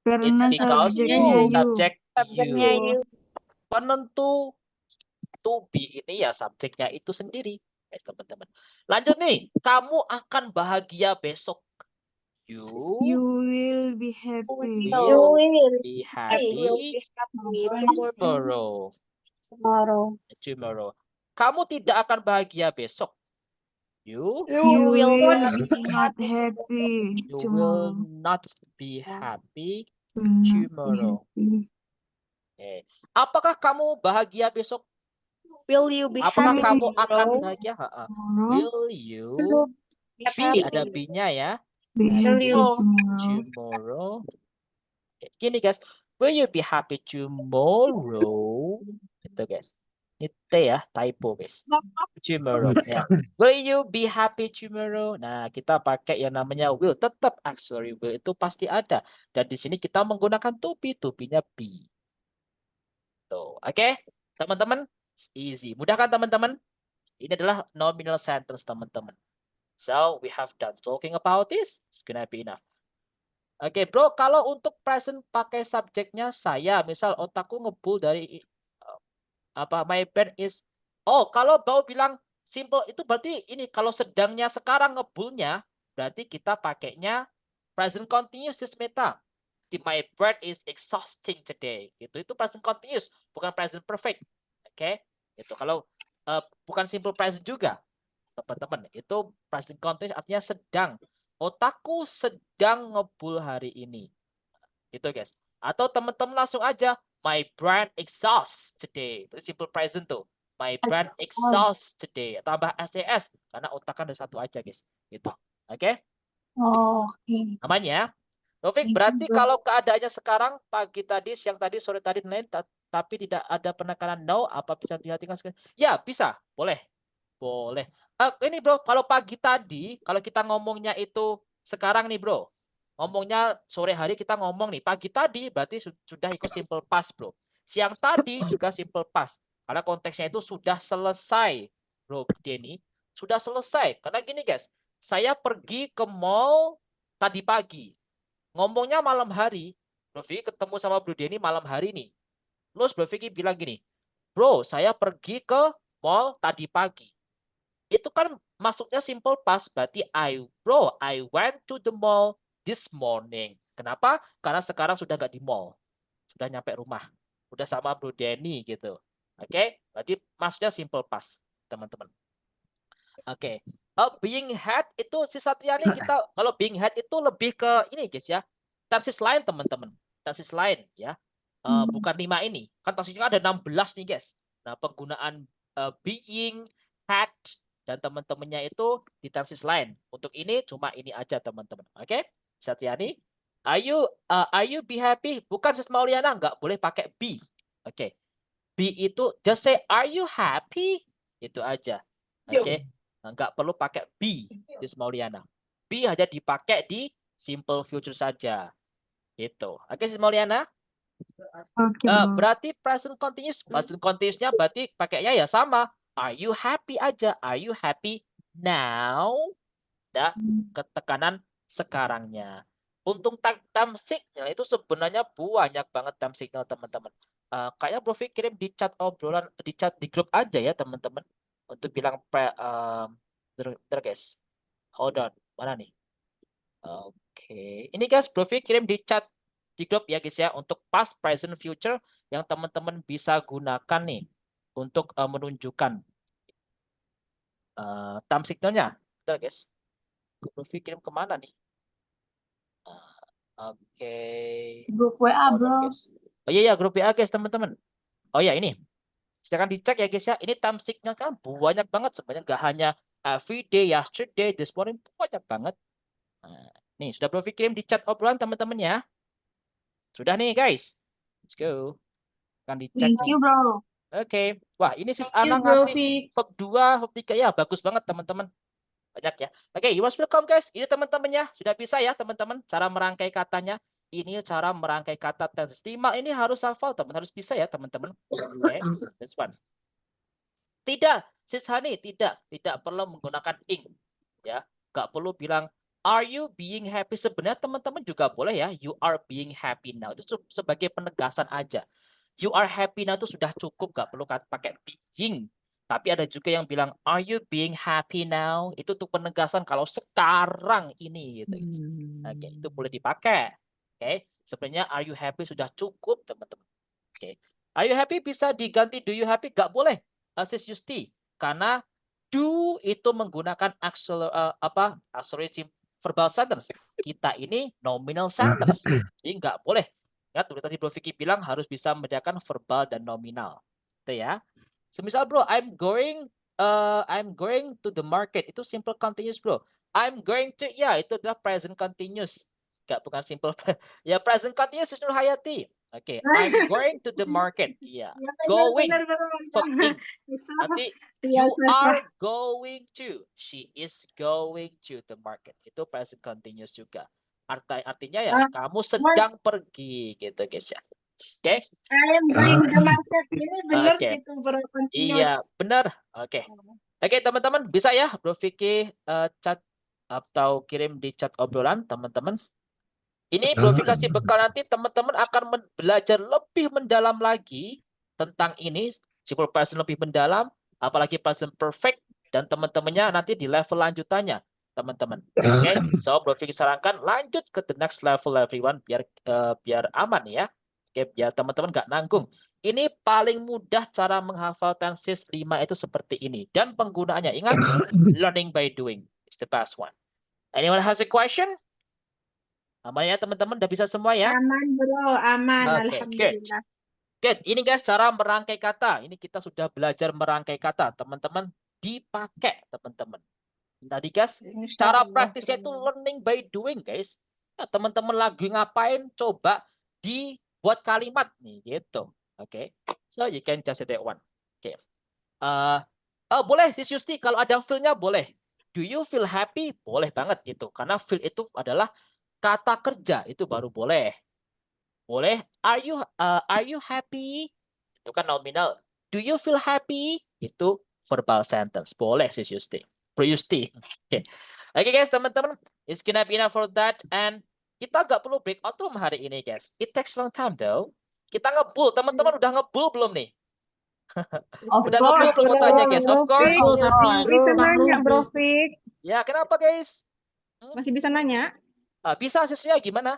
Karena It's because subjeknya you. Penentu to be ini ya subjeknya itu sendiri. Guys, teman-teman. Lanjut nih. Kamu akan bahagia besok. You will be happy. Tomorrow. Kamu tidak akan bahagia besok. You will not happy. You will not be happy tomorrow. Okay. Apakah kamu bahagia besok? Will you be Apakah happy kamu tomorrow? akan bahagia? Will you be ada be-nya ya? Tomorrow. Okay. Gini guys, will you be happy tomorrow? Itu guys. Itu ya, typo guys. Tomorrow. Ya. Will you be happy tomorrow? Nah, kita pakai yang namanya will. Tetap auxiliary will itu pasti ada. Dan di sini kita menggunakan to be-nya be. Tuh, oke? Teman-teman, easy. Mudah kan teman-teman? Ini adalah nominal sentence teman-teman. So, we have done talking about this. It's gonna be enough. Oke, bro, kalau untuk present pakai subjeknya saya, misal otakku ngebul dari my brain is kalau bau bilang simple itu berarti ini kalau sedangnya sekarang ngebulnya berarti kita pakainya present continuous meta. My brain is exhausting today. Itu present continuous, bukan present perfect. Oke? Itu kalau bukan simple present juga. Teman-teman, itu present continuous artinya sedang. Otakku sedang ngebul hari ini. Itu guys. Atau teman-teman langsung aja my brain exhaust today. Itu simple present tuh. My brain exhaust today. Tambah SES karena otak kan ada satu aja, guys. Gitu. Oke? Oke. Aman ya? Taufik, Thank you, berarti bro. kalau keadaannya sekarang, pagi tadi, siang tadi, sore tadi, lain, tapi tidak ada penekanan no, apa bisa diartikan? Ya, bisa. Boleh. Boleh. Ini bro, kalau pagi tadi, kalau kita ngomongnya itu sekarang nih bro, ngomongnya sore hari kita ngomong nih, pagi tadi berarti sudah ikut simple past bro. Siang tadi juga simple past. Karena konteksnya itu sudah selesai bro Denny. Sudah selesai. Karena gini guys, saya pergi ke mall tadi pagi. Ngomongnya malam hari, Bro Vicky ketemu sama Bro Denny malam hari nih. Terus Bro Vicky bilang gini, bro saya pergi ke mall tadi pagi. Itu kan masuknya simple past, berarti I went to the mall this morning. Kenapa? Karena sekarang sudah nggak di mall. Sudah nyampe rumah. Udah sama Bro Denny gitu. Oke, berarti masuknya simple past, teman-teman. Oke. Being had itu si Satriani kita kalau being had itu lebih ke ini guys ya. Tenses lain teman-teman. Tenses lain ya. Bukan 5 ini. Kan tensesnya ada 16 nih guys. Nah, penggunaan being, had dan teman-temannya itu di tenses lain. Untuk ini cuma ini aja teman-teman. Oke? Satriani, are you be happy? Bukan Sis Mauliana nggak boleh pakai be. Oke. Be itu just say are you happy? Itu aja. Oke. Nggak perlu pakai be di Mauliana. Be hanya dipakai di simple future saja. Itu. Oke, Sis Mauliana? Oke, bro. Berarti present continuous. Present continuousnya berarti pakainya ya sama. Are you happy aja? Are you happy now? Ya, ketekanan sekarangnya. Untung time signal itu sebenarnya banyak banget time signal teman-teman. Kayaknya Bro Vicky kirim di chat obrolan, di chat di grup aja ya teman-teman. Untuk bilang bentar guys. Hold on. Mana nih? Oke. Ini guys, Bro Vicky kirim di chat di grup ya guys ya. Untuk past, present, future yang teman-teman bisa gunakan nih. Untuk menunjukkan time signalnya. Bentar guys. Bro Vicky kirim kemana nih? Oke. Grup WA, Hold on, bro. guys. Oh iya ya, grup WA guys teman-teman. Oh ya ini. Silakan dicek ya guys ya. Ini time signal kan banyak banget sebenarnya, nggak hanya every day, yesterday, this morning, banyak banget. Nah, nih sudah Bro Vicky kirim di chat obrolan teman-teman ya. Sudah nih guys. Let's go. Akan dicek Thank nih. you, bro. Oke. Wah, ini Sis Thank you, Ana Bro ngasih Vic. verb 2, verb 3 ya, bagus banget teman-teman. Banyak ya. Oke, you must welcome guys. Ini teman-temannya sudah bisa ya teman-teman cara merangkai katanya. Ini cara merangkai kata tense 5 ini harus hafal teman, harus bisa ya teman-teman. Oke, that's one. Tidak, Sis Hani, tidak perlu menggunakan ing. Ya, nggak perlu bilang are you being happy. Sebenarnya teman-teman juga boleh ya, you are being happy now. Itu sebagai penegasan aja. You are happy now itu sudah cukup, nggak perlu pakai being. Tapi ada juga yang bilang are you being happy now? Itu untuk penegasan kalau sekarang ini gitu. Oke, itu boleh dipakai. Oke, sebenarnya are you happy sudah cukup teman-teman. Oke. Are you happy bisa diganti do you happy? Nggak boleh. Sis Yusti, karena do itu menggunakan accelerative verbal sentence. Kita ini nominal sentence. Jadi nggak boleh. Ya, tadi Bro Vicky bilang harus bisa membedakan verbal dan nominal. Itu ya. Semisal bro, I'm going to the market. Itu simple continuous bro. I'm going to, ya itu adalah present continuous. Nggak, bukan simple. Ya present continuous Nur Hayati. Oke, I'm going to the market. Iya. Going. Nanti you are going to. She is going to the market. Itu present continuous juga. Artinya ya kamu sedang pergi gitu guys ya. Oke. I am going to the market. Ini benar gitu bro. Iya, benar. Oke. Oke, teman-teman bisa ya Bro Vicky chat atau kirim di chat obrolan teman-teman. Ini Bro Vicky kasih bekal nanti teman-teman akan belajar lebih mendalam lagi tentang ini, simple present lebih mendalam, apalagi present perfect dan teman-temannya nanti di level lanjutannya, teman-teman. Oke, so Bro Vicky sarankan lanjut ke the next level everyone biar aman ya. Oke, biar teman-teman nggak nanggung. Ini paling mudah cara menghafal tenses 5 itu seperti ini dan penggunaannya ingat learning by doing is the best one. Anyone has a question? Aman ya teman-teman, udah bisa semua ya? Aman bro, aman. Okay, Alhamdulillah. Good. Ini guys cara merangkai kata. Ini kita sudah belajar merangkai kata. Teman-teman dipakai teman-teman. Tadi guys, cara praktisnya itu learning by doing guys. teman-teman lagi ngapain, coba dibuat kalimat nih gitu. Oke. So you can just say that one. Oke. Boleh Sis Yusti, kalau ada feel-nya boleh. Do you feel happy? Boleh banget itu. Karena feel itu adalah kata kerja, itu baru boleh. Boleh. Are you happy? Itu kan nominal. Do you feel happy? Itu verbal sentence. Boleh Sis Yusti. Bro Yusti. Oke. Oke guys, teman-teman, it's gonna be enough for that. And kita nggak perlu breakout room hari ini, guys. It takes long time, though. Kita ngebul. Teman-teman udah ngebul belum nih? Udah ngebul belum tanya, guys? Of course. Bisa nanya, Bro Fik. Ya, kenapa, guys? Masih bisa nanya? Bisa, sisnya gimana?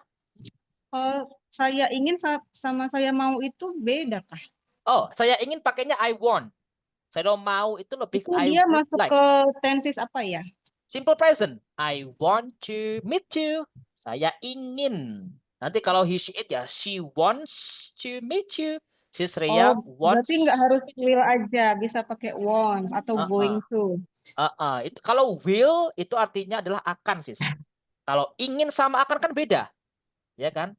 Saya ingin sama saya mau itu beda kah? Oh, saya ingin pakainya I want. Saya mau itu lebih Itu I dia would masuk like. ke tenses apa ya? Simple present. I want to meet you. Saya ingin. Nanti kalau he, she, it ya, she wants to meet you. Si Sreya wants. Berarti nggak harus will aja, bisa pakai wants atau going to. Itu kalau will itu artinya adalah akan, sis. Kalau ingin sama akan kan beda, ya kan?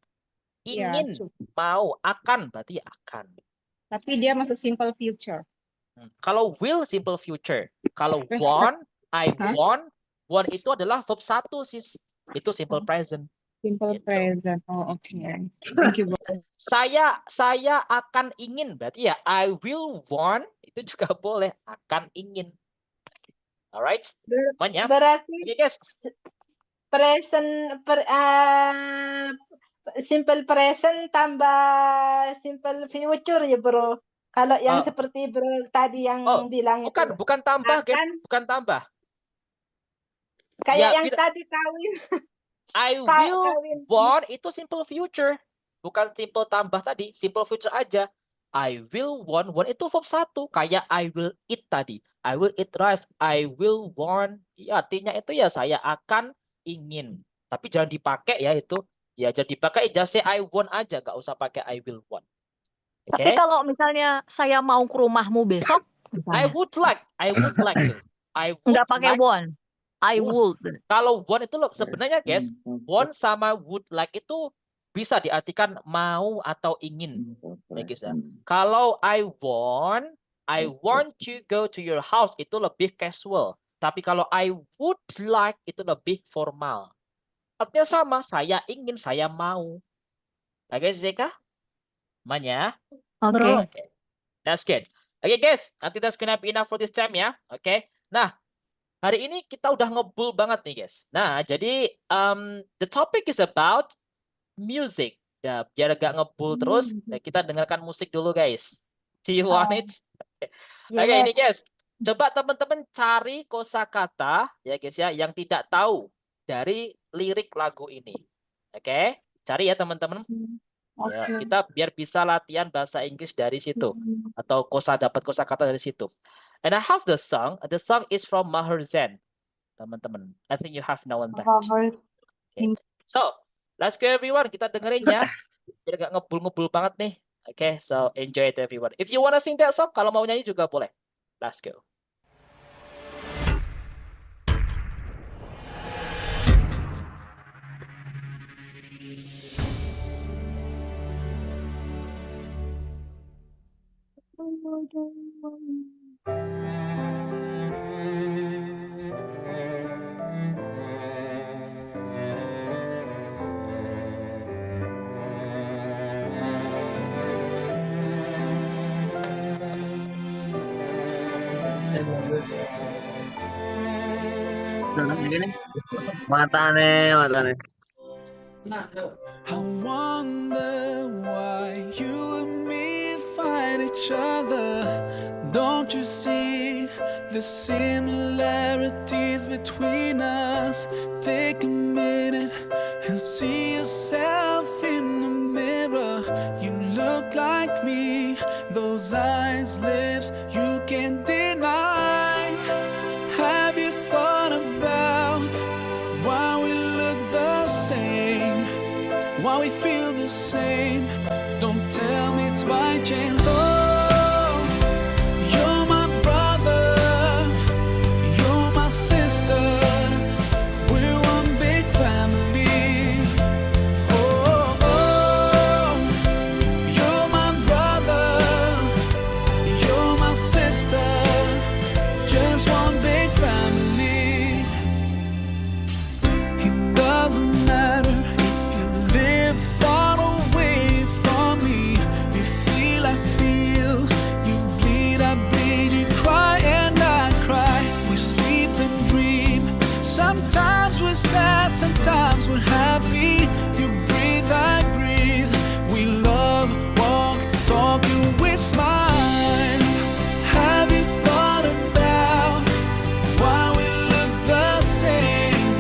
Ingin, mau, akan berarti akan. Tapi dia masuk simple future. Kalau will simple future. Kalau want, I want. Want itu adalah verb 1, sis. Itu simple present. Simple gitu. Present. Oh, oke. Thank you, Bro. Saya akan ingin. Berarti ya, I will want. Itu juga boleh. Akan ingin. Alright? Berarti guys. Simple present tambah simple future ya, Bro. Kalau yang seperti Bro tadi yang bilang itu. Bukan tambah, guys. Bukan tambah. Kayak yang tadi kawin. I will want itu simple future. Bukan simple tambah tadi. Simple future aja. I will want itu verb 1. Kayak I will eat tadi. I will eat rice. I will want. Ya, artinya itu ya saya akan ingin. Tapi jangan dipakai ya itu. Ya jangan dipakai. Just say I want aja. Gak usah pakai I will want. Tapi kalau misalnya saya mau ke rumahmu besok. I Misalnya. would like. To. I would nggak pakai want. I would. Kalau want itu sebenarnya guys, want sama would like itu bisa diartikan mau atau ingin. Ya guys ya. Kalau I want to go to your house itu lebih casual. Tapi kalau I would like itu lebih formal. Artinya sama, saya ingin, saya mau. Oke, Zeka? Manya? Oke. That's good. Oke guys, nanti that's gonna be enough for this time ya. Oke. Nah, hari ini kita udah ngebul banget nih guys. Nah, jadi the topic is about music. Ya, biar gak ngebul terus, kita dengarkan musik dulu guys. Do you want it? Oke, ini guys. Coba teman-teman cari kosakata ya guys ya yang tidak tahu dari lirik lagu ini. Oke, cari ya teman-teman. Ya, kita biar bisa latihan bahasa Inggris dari situ atau dapat kosakata dari situ. And I have the song. The song is from Maher Zain, teman-teman. I think you have known that. Okay. So, let's go everyone. Kita dengerin ya. Biar gak ngebul-ngebul banget nih. Okay, so enjoy it everyone. If you wanna sing that song, kalau mau nyanyi juga boleh. Let's go. Matane. I wonder why you and me fight each other. Don't you see the similarities between us? Take a minute and see yourself in the mirror. You look like me, those eyes, lips, you can't deny. Have you thought about why we look the same? Why we feel the same? Don't tell me it's by chance. Oh, you're my brother, you're my sister. We're one big family. sometimes we're happy. You breathe, I breathe. We love, walk, talk, and we smile. Have you thought about why we look the same?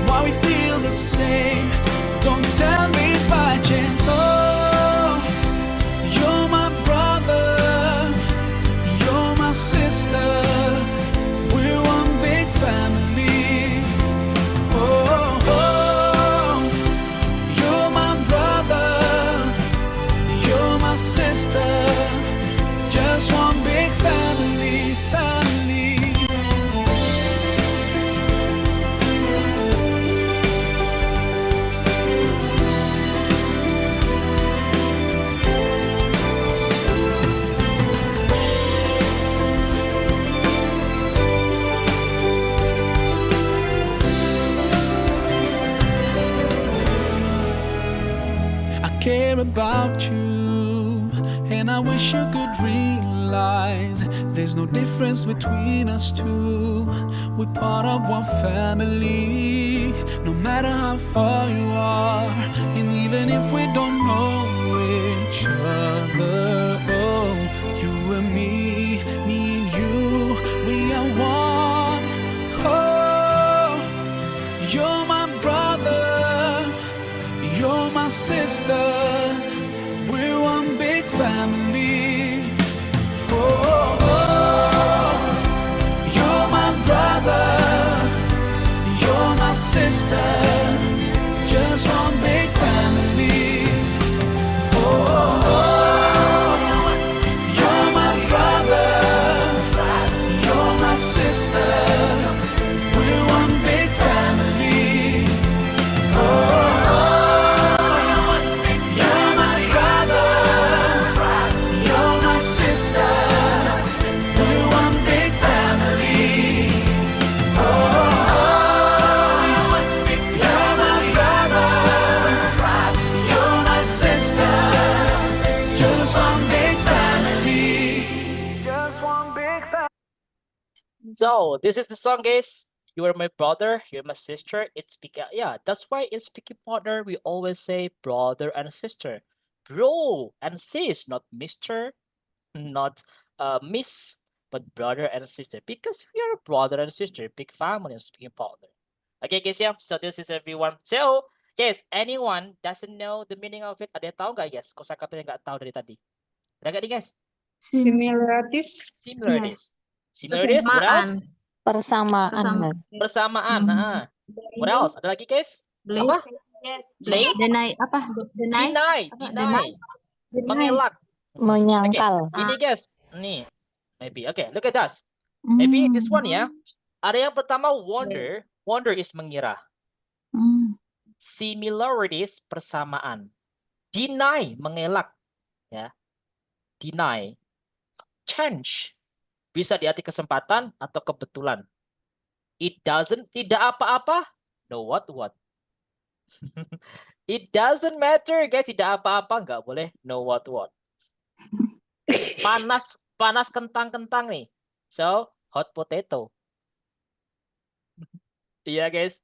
Why we feel the same? Don't tell me it's by chance. Oh, you're my brother, you're my sister. We're one big family. Oh, oh, you're my brother, you're my sister. Just one big family, family. I care about you, and I wish you could realize there's no difference between us two. We're part of one family, no matter how far you are, and even if we don't know each other. Oh, you and me and you, we are one. Oh, you're my brother, you're my sister. We're one big family. Oh, oh, you're my brother, you're my sister. Just one big family. Oh, oh, you're my brother, you're my sister. We're one big family. Oh, you're my brother, you're my sister. We're one big family. Oh, you're my brother, you're my sister. Just one big family. Just one big family. So this is the song, guys. You are my brother, you're my sister. It's because, yeah, that's why in speaking partner we always say brother and sister, bro and sis, not mister, not miss, but brother and sister, because we are brother and sister, big family in speaking partner. Okay, guys, yeah. So this is everyone. So guys, anyone doesn't know the meaning of it? Ada yang tahu nggak, guys? Kosakata yang nggak tahu dari tadi? Ada nggak nih, guys? Similarities. Similarities. Similarities. What else? Persamaan. Persamaan. What else? Ada lagi, guys? Blame. Apa? Blame? Deny apa? Deny. Mengelak. Menyangkal. Okay. Ini, guys. Nih. Maybe. Okay, look at that. Maybe this one ya. Ada yang pertama wonder. Wonder is mengira. Similarities, persamaan. Deny, mengelak. Ya. Deny. Change. Bisa diarti kesempatan atau kebetulan. It doesn't, tidak apa-apa. No what? It doesn't matter, guys. Tidak apa-apa, nggak boleh no what. Panas kentang-kentang nih. So, hot potato. Iya, guys.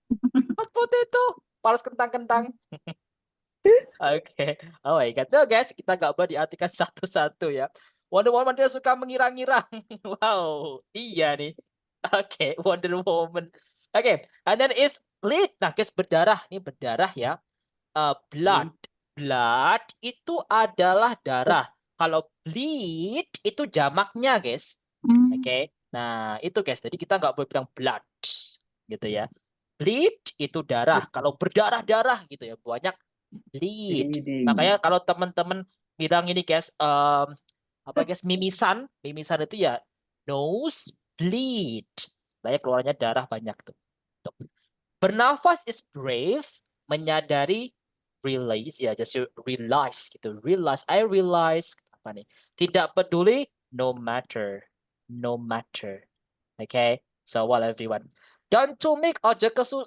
Hot potato. Panas kentang-kentang. Oke. Oh my God. No, guys, kita nggak boleh diartikan satu-satu ya. Wonder Woman tidak suka mengira-ngira. Wow, iya nih. Oke, Wonder Woman. Oke, and then is bleed. Nah, guys, berdarah. Ini berdarah ya. Blood. Blood itu adalah darah. Kalau bleed itu jamaknya, guys. Oke. Nah, itu, guys. Jadi kita nggak boleh bilang blood. Gitu ya. Bleed itu darah. Kalau berdarah-darah gitu ya. Banyak bleed. Makanya kalau teman-teman bilang ini, guys, apa, guys, mimisan itu ya nose bleed, banyak keluarnya darah banyak tuh. Bernafas is brave, menyadari, realize ya, just realize gitu, I realize apa nih, tidak peduli, no matter. Okay, so well everyone, don't to make ojo kesusu.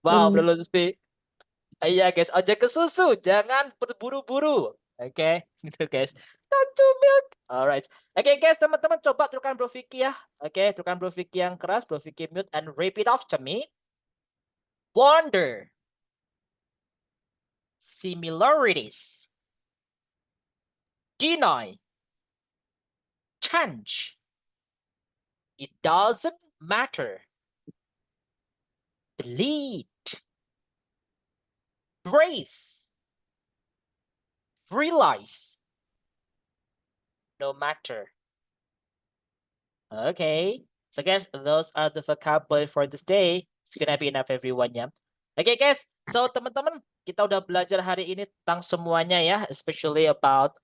Wow, belum sih. Iya, guys, ojo kesusu, jangan berburu-buru. Oke, gitu, guys. Don't to milk. Alright. Oke, guys, teman-teman coba tuliskan Bro Vicky ya. Oke, tuliskan Bro Vicky yang keras, Bro Vicky mute and repeat after me. wonder, similarities, deny, change. It doesn't matter. Delete, brace, realize, no matter. Okay, so guys, those are the vocabulary for this day. It's gonna be enough everyone ya. Okay guys, so teman-teman, kita udah belajar hari ini tentang semuanya ya, especially about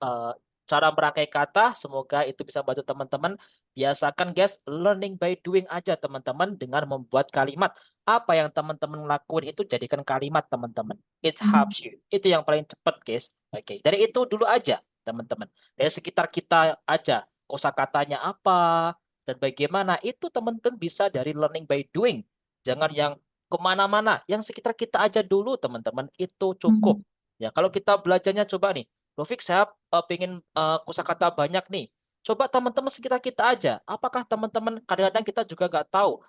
cara merangkai kata. Semoga itu bisa bantu teman-teman. Biasakan guys, learning by doing aja teman-teman dengan membuat kalimat. Apa yang teman-teman lakuin itu jadikan kalimat teman-teman. It helps you. Itu yang paling cepat guys. Oke, dari itu dulu aja teman-teman. Dari sekitar kita aja. Kosakatanya apa dan bagaimana itu teman-teman bisa dari learning by doing. Jangan yang kemana-mana. Yang sekitar kita aja dulu teman-teman. Itu cukup. Ya, kalau kita belajarnya coba nih. Rofik, saya pengen kosakata banyak nih. Coba teman-teman sekitar kita aja. Apakah teman-teman kadang-kadang kita juga nggak tahu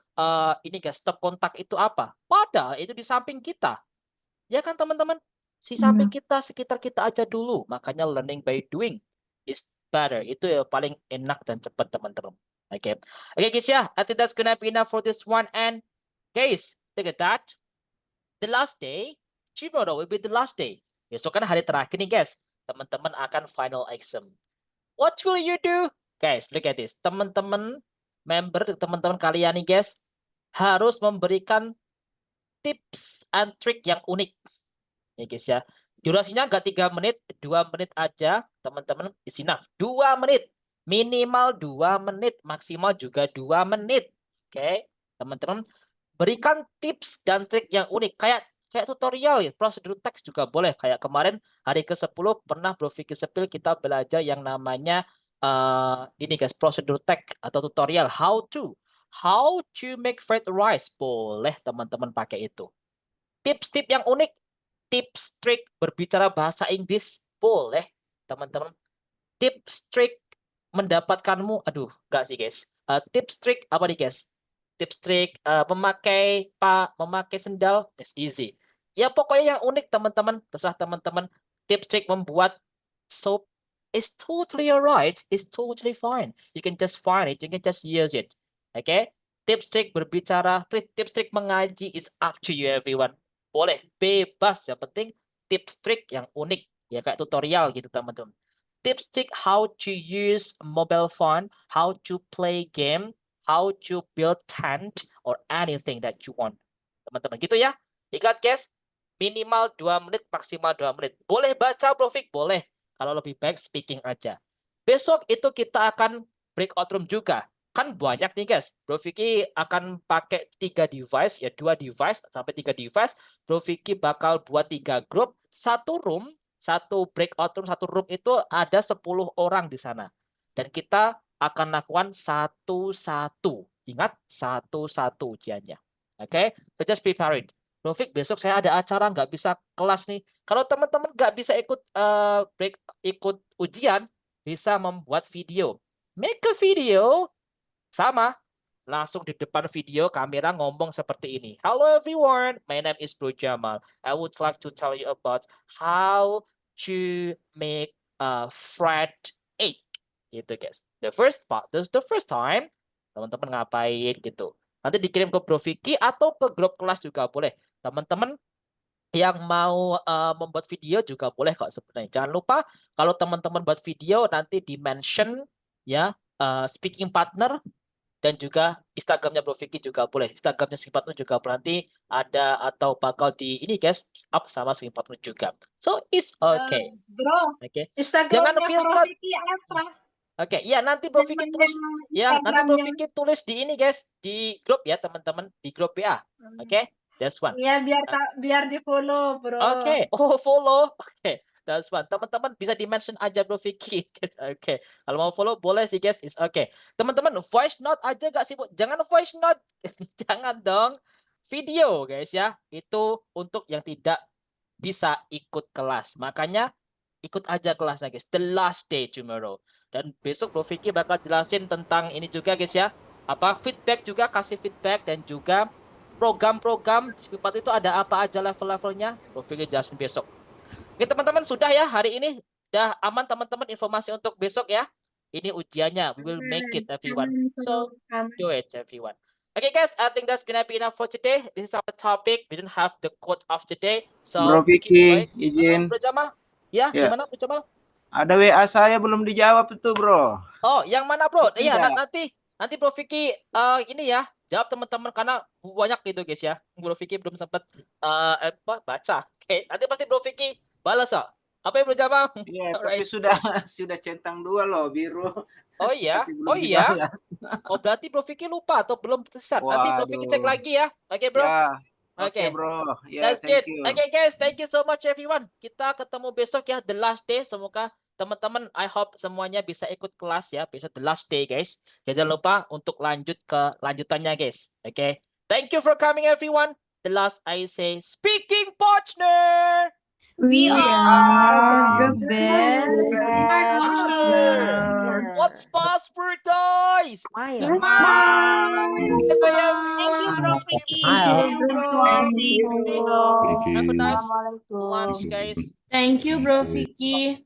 ini guys, stop kontak itu apa? Padahal itu di samping kita. Ya kan teman-teman? Si samping kita, sekitar kita aja dulu. Makanya learning by doing is better. Itu yang paling enak dan cepat teman-teman. Oke. Oke guys ya, I think that's gonna be enough for this one. And guys, look at that. The last day, tomorrow will be the last day. Besok kan hari terakhir nih guys. Teman-teman akan final exam. What will you do? Guys, look at this. Teman-teman member, teman-teman kalian nih guys, harus memberikan tips and trick yang unik. Ya guys ya. Durasinya nggak 3 menit, 2 menit aja. Teman-teman, is enough. 2 menit. Minimal 2 menit. Maksimal juga 2 menit. Oke. Teman-teman, berikan tips dan trik yang unik. Kayak tutorial ya, prosedur teks juga boleh. Kayak kemarin hari ke-10 pernah Bro Vicky Sepil kita belajar yang namanya ini guys, prosedur teks atau tutorial how to make fried rice. Boleh teman-teman pakai itu. Tips-tips yang unik, tips trik berbicara bahasa Inggris boleh teman-teman. Tips trik mendapatkanmu, aduh enggak sih guys. Tips trik apa nih guys? Tips trik memakai sendal is easy. Ya pokoknya yang unik teman-teman, terserah teman-teman. Tips trik membuat soap is totally alright, is totally fine. You can just find it, you can just use it. Okay? Tips trik berbicara, tips trik mengaji is up to you everyone. Boleh, bebas. Yang penting tips trik yang unik. Ya kayak tutorial gitu teman-teman. Tips trik how to use mobile phone, how to play game, how to build tent, or anything that you want. Teman-teman gitu ya. Ingat guys, minimal 2 menit, maksimal 2 menit. Boleh baca Bro Vic? Boleh. Kalau lebih baik speaking aja. Besok itu kita akan breakout room juga. Kan banyak nih guys. Bro Vicky akan pakai 3 device, ya 2 device sampai 3 device. Bro Vicky bakal buat 3 grup, 1 room, 1 breakout room, 1 room itu ada 10 orang di sana. Dan kita akan lakukan satu-satu. Ingat, satu-satu ujiannya. Oke, so just prepare it. Rofik, besok saya ada acara nggak bisa kelas nih. Kalau teman-teman nggak bisa ikut ujian, bisa membuat video. Make a video sama. Langsung di depan video kamera ngomong seperti ini. Hello everyone, my name is Bro Jamal. I would like to tell you about how to make a fried egg. Gitu guys. The first time teman-teman ngapain gitu. Nanti dikirim ke Bro Vicky atau ke grup kelas juga boleh. Teman-teman yang mau membuat video juga boleh kok sebenarnya. Jangan lupa kalau teman-teman buat video nanti di mention ya speaking partner dan juga Instagramnya Bro Vicky juga boleh. Instagramnya speaking partner juga nanti ada atau bakal di ini guys up sama speaking partner juga. So it's okay. Bro, Okay. Instagramnya Bro Vicky apa? Oke, ya nanti Bro Vicky tulis ya nanti Bro Vicky tulis di ini guys di grup ya teman-teman di grup WA. Oke, that's one. Ya biar di follow Bro. Oke, oh follow. Oke, that's one. Teman-teman bisa di mention aja Bro Vicky. Oke, kalau mau follow boleh sih guys, is oke. Teman-teman voice note aja gak sih Bu? Jangan voice note, jangan dong. Video guys ya, itu untuk yang tidak bisa ikut kelas. Makanya ikut aja kelasnya guys. The last day tomorrow. Dan besok Bro Vicky bakal jelasin tentang ini juga guys ya. Apa feedback juga, kasih feedback dan juga program-program Squidpad itu ada apa aja level-levelnya, Bro Vicky jelasin besok. Oke teman-teman, sudah ya hari ini, udah aman teman-teman informasi untuk besok ya. Ini ujiannya, we will make it everyone. So do it everyone. Okay guys, I think that's gonna be enough for today. This is our topic. We don't have the quote of the day. So Bro Vicky, izin. Bro Jamal. Ya, gimana Bro Jamal? Ada WA saya belum dijawab itu, Bro. Oh, yang mana, Bro? Iya, Tidak. nanti Bro Vicky ini ya, jawab teman-teman karena banyak gitu guys ya. Bro Vicky belum sempat baca. Oke, nanti pasti Bro Vicky balas ya. Apa yang Bro Jamal? Iya, tapi sudah centang 2 loh, biru. Oh iya, Tapi belum oh iya. dibalas. Oh berarti Bro Vicky lupa atau belum tersesat. Nanti Bro Vicky cek Waduh. lagi ya. Oke, Bro. Ya, Oke, Bro. Ya, that's thank good. you. Okay guys, thank you so much everyone. Kita ketemu besok ya, the last day. Semoga teman-teman, I hope semuanya bisa ikut kelas ya. Besok the last day guys. Jangan lupa untuk lanjut ke lanjutannya guys. Oke, thank you for coming everyone. The last I say, speaking partner. We are the best. What's password, guys? Smile. Bye everyone. Thank you, Bro Vicky. Have a nice lunch, guys. Thank you, Bro Vicky.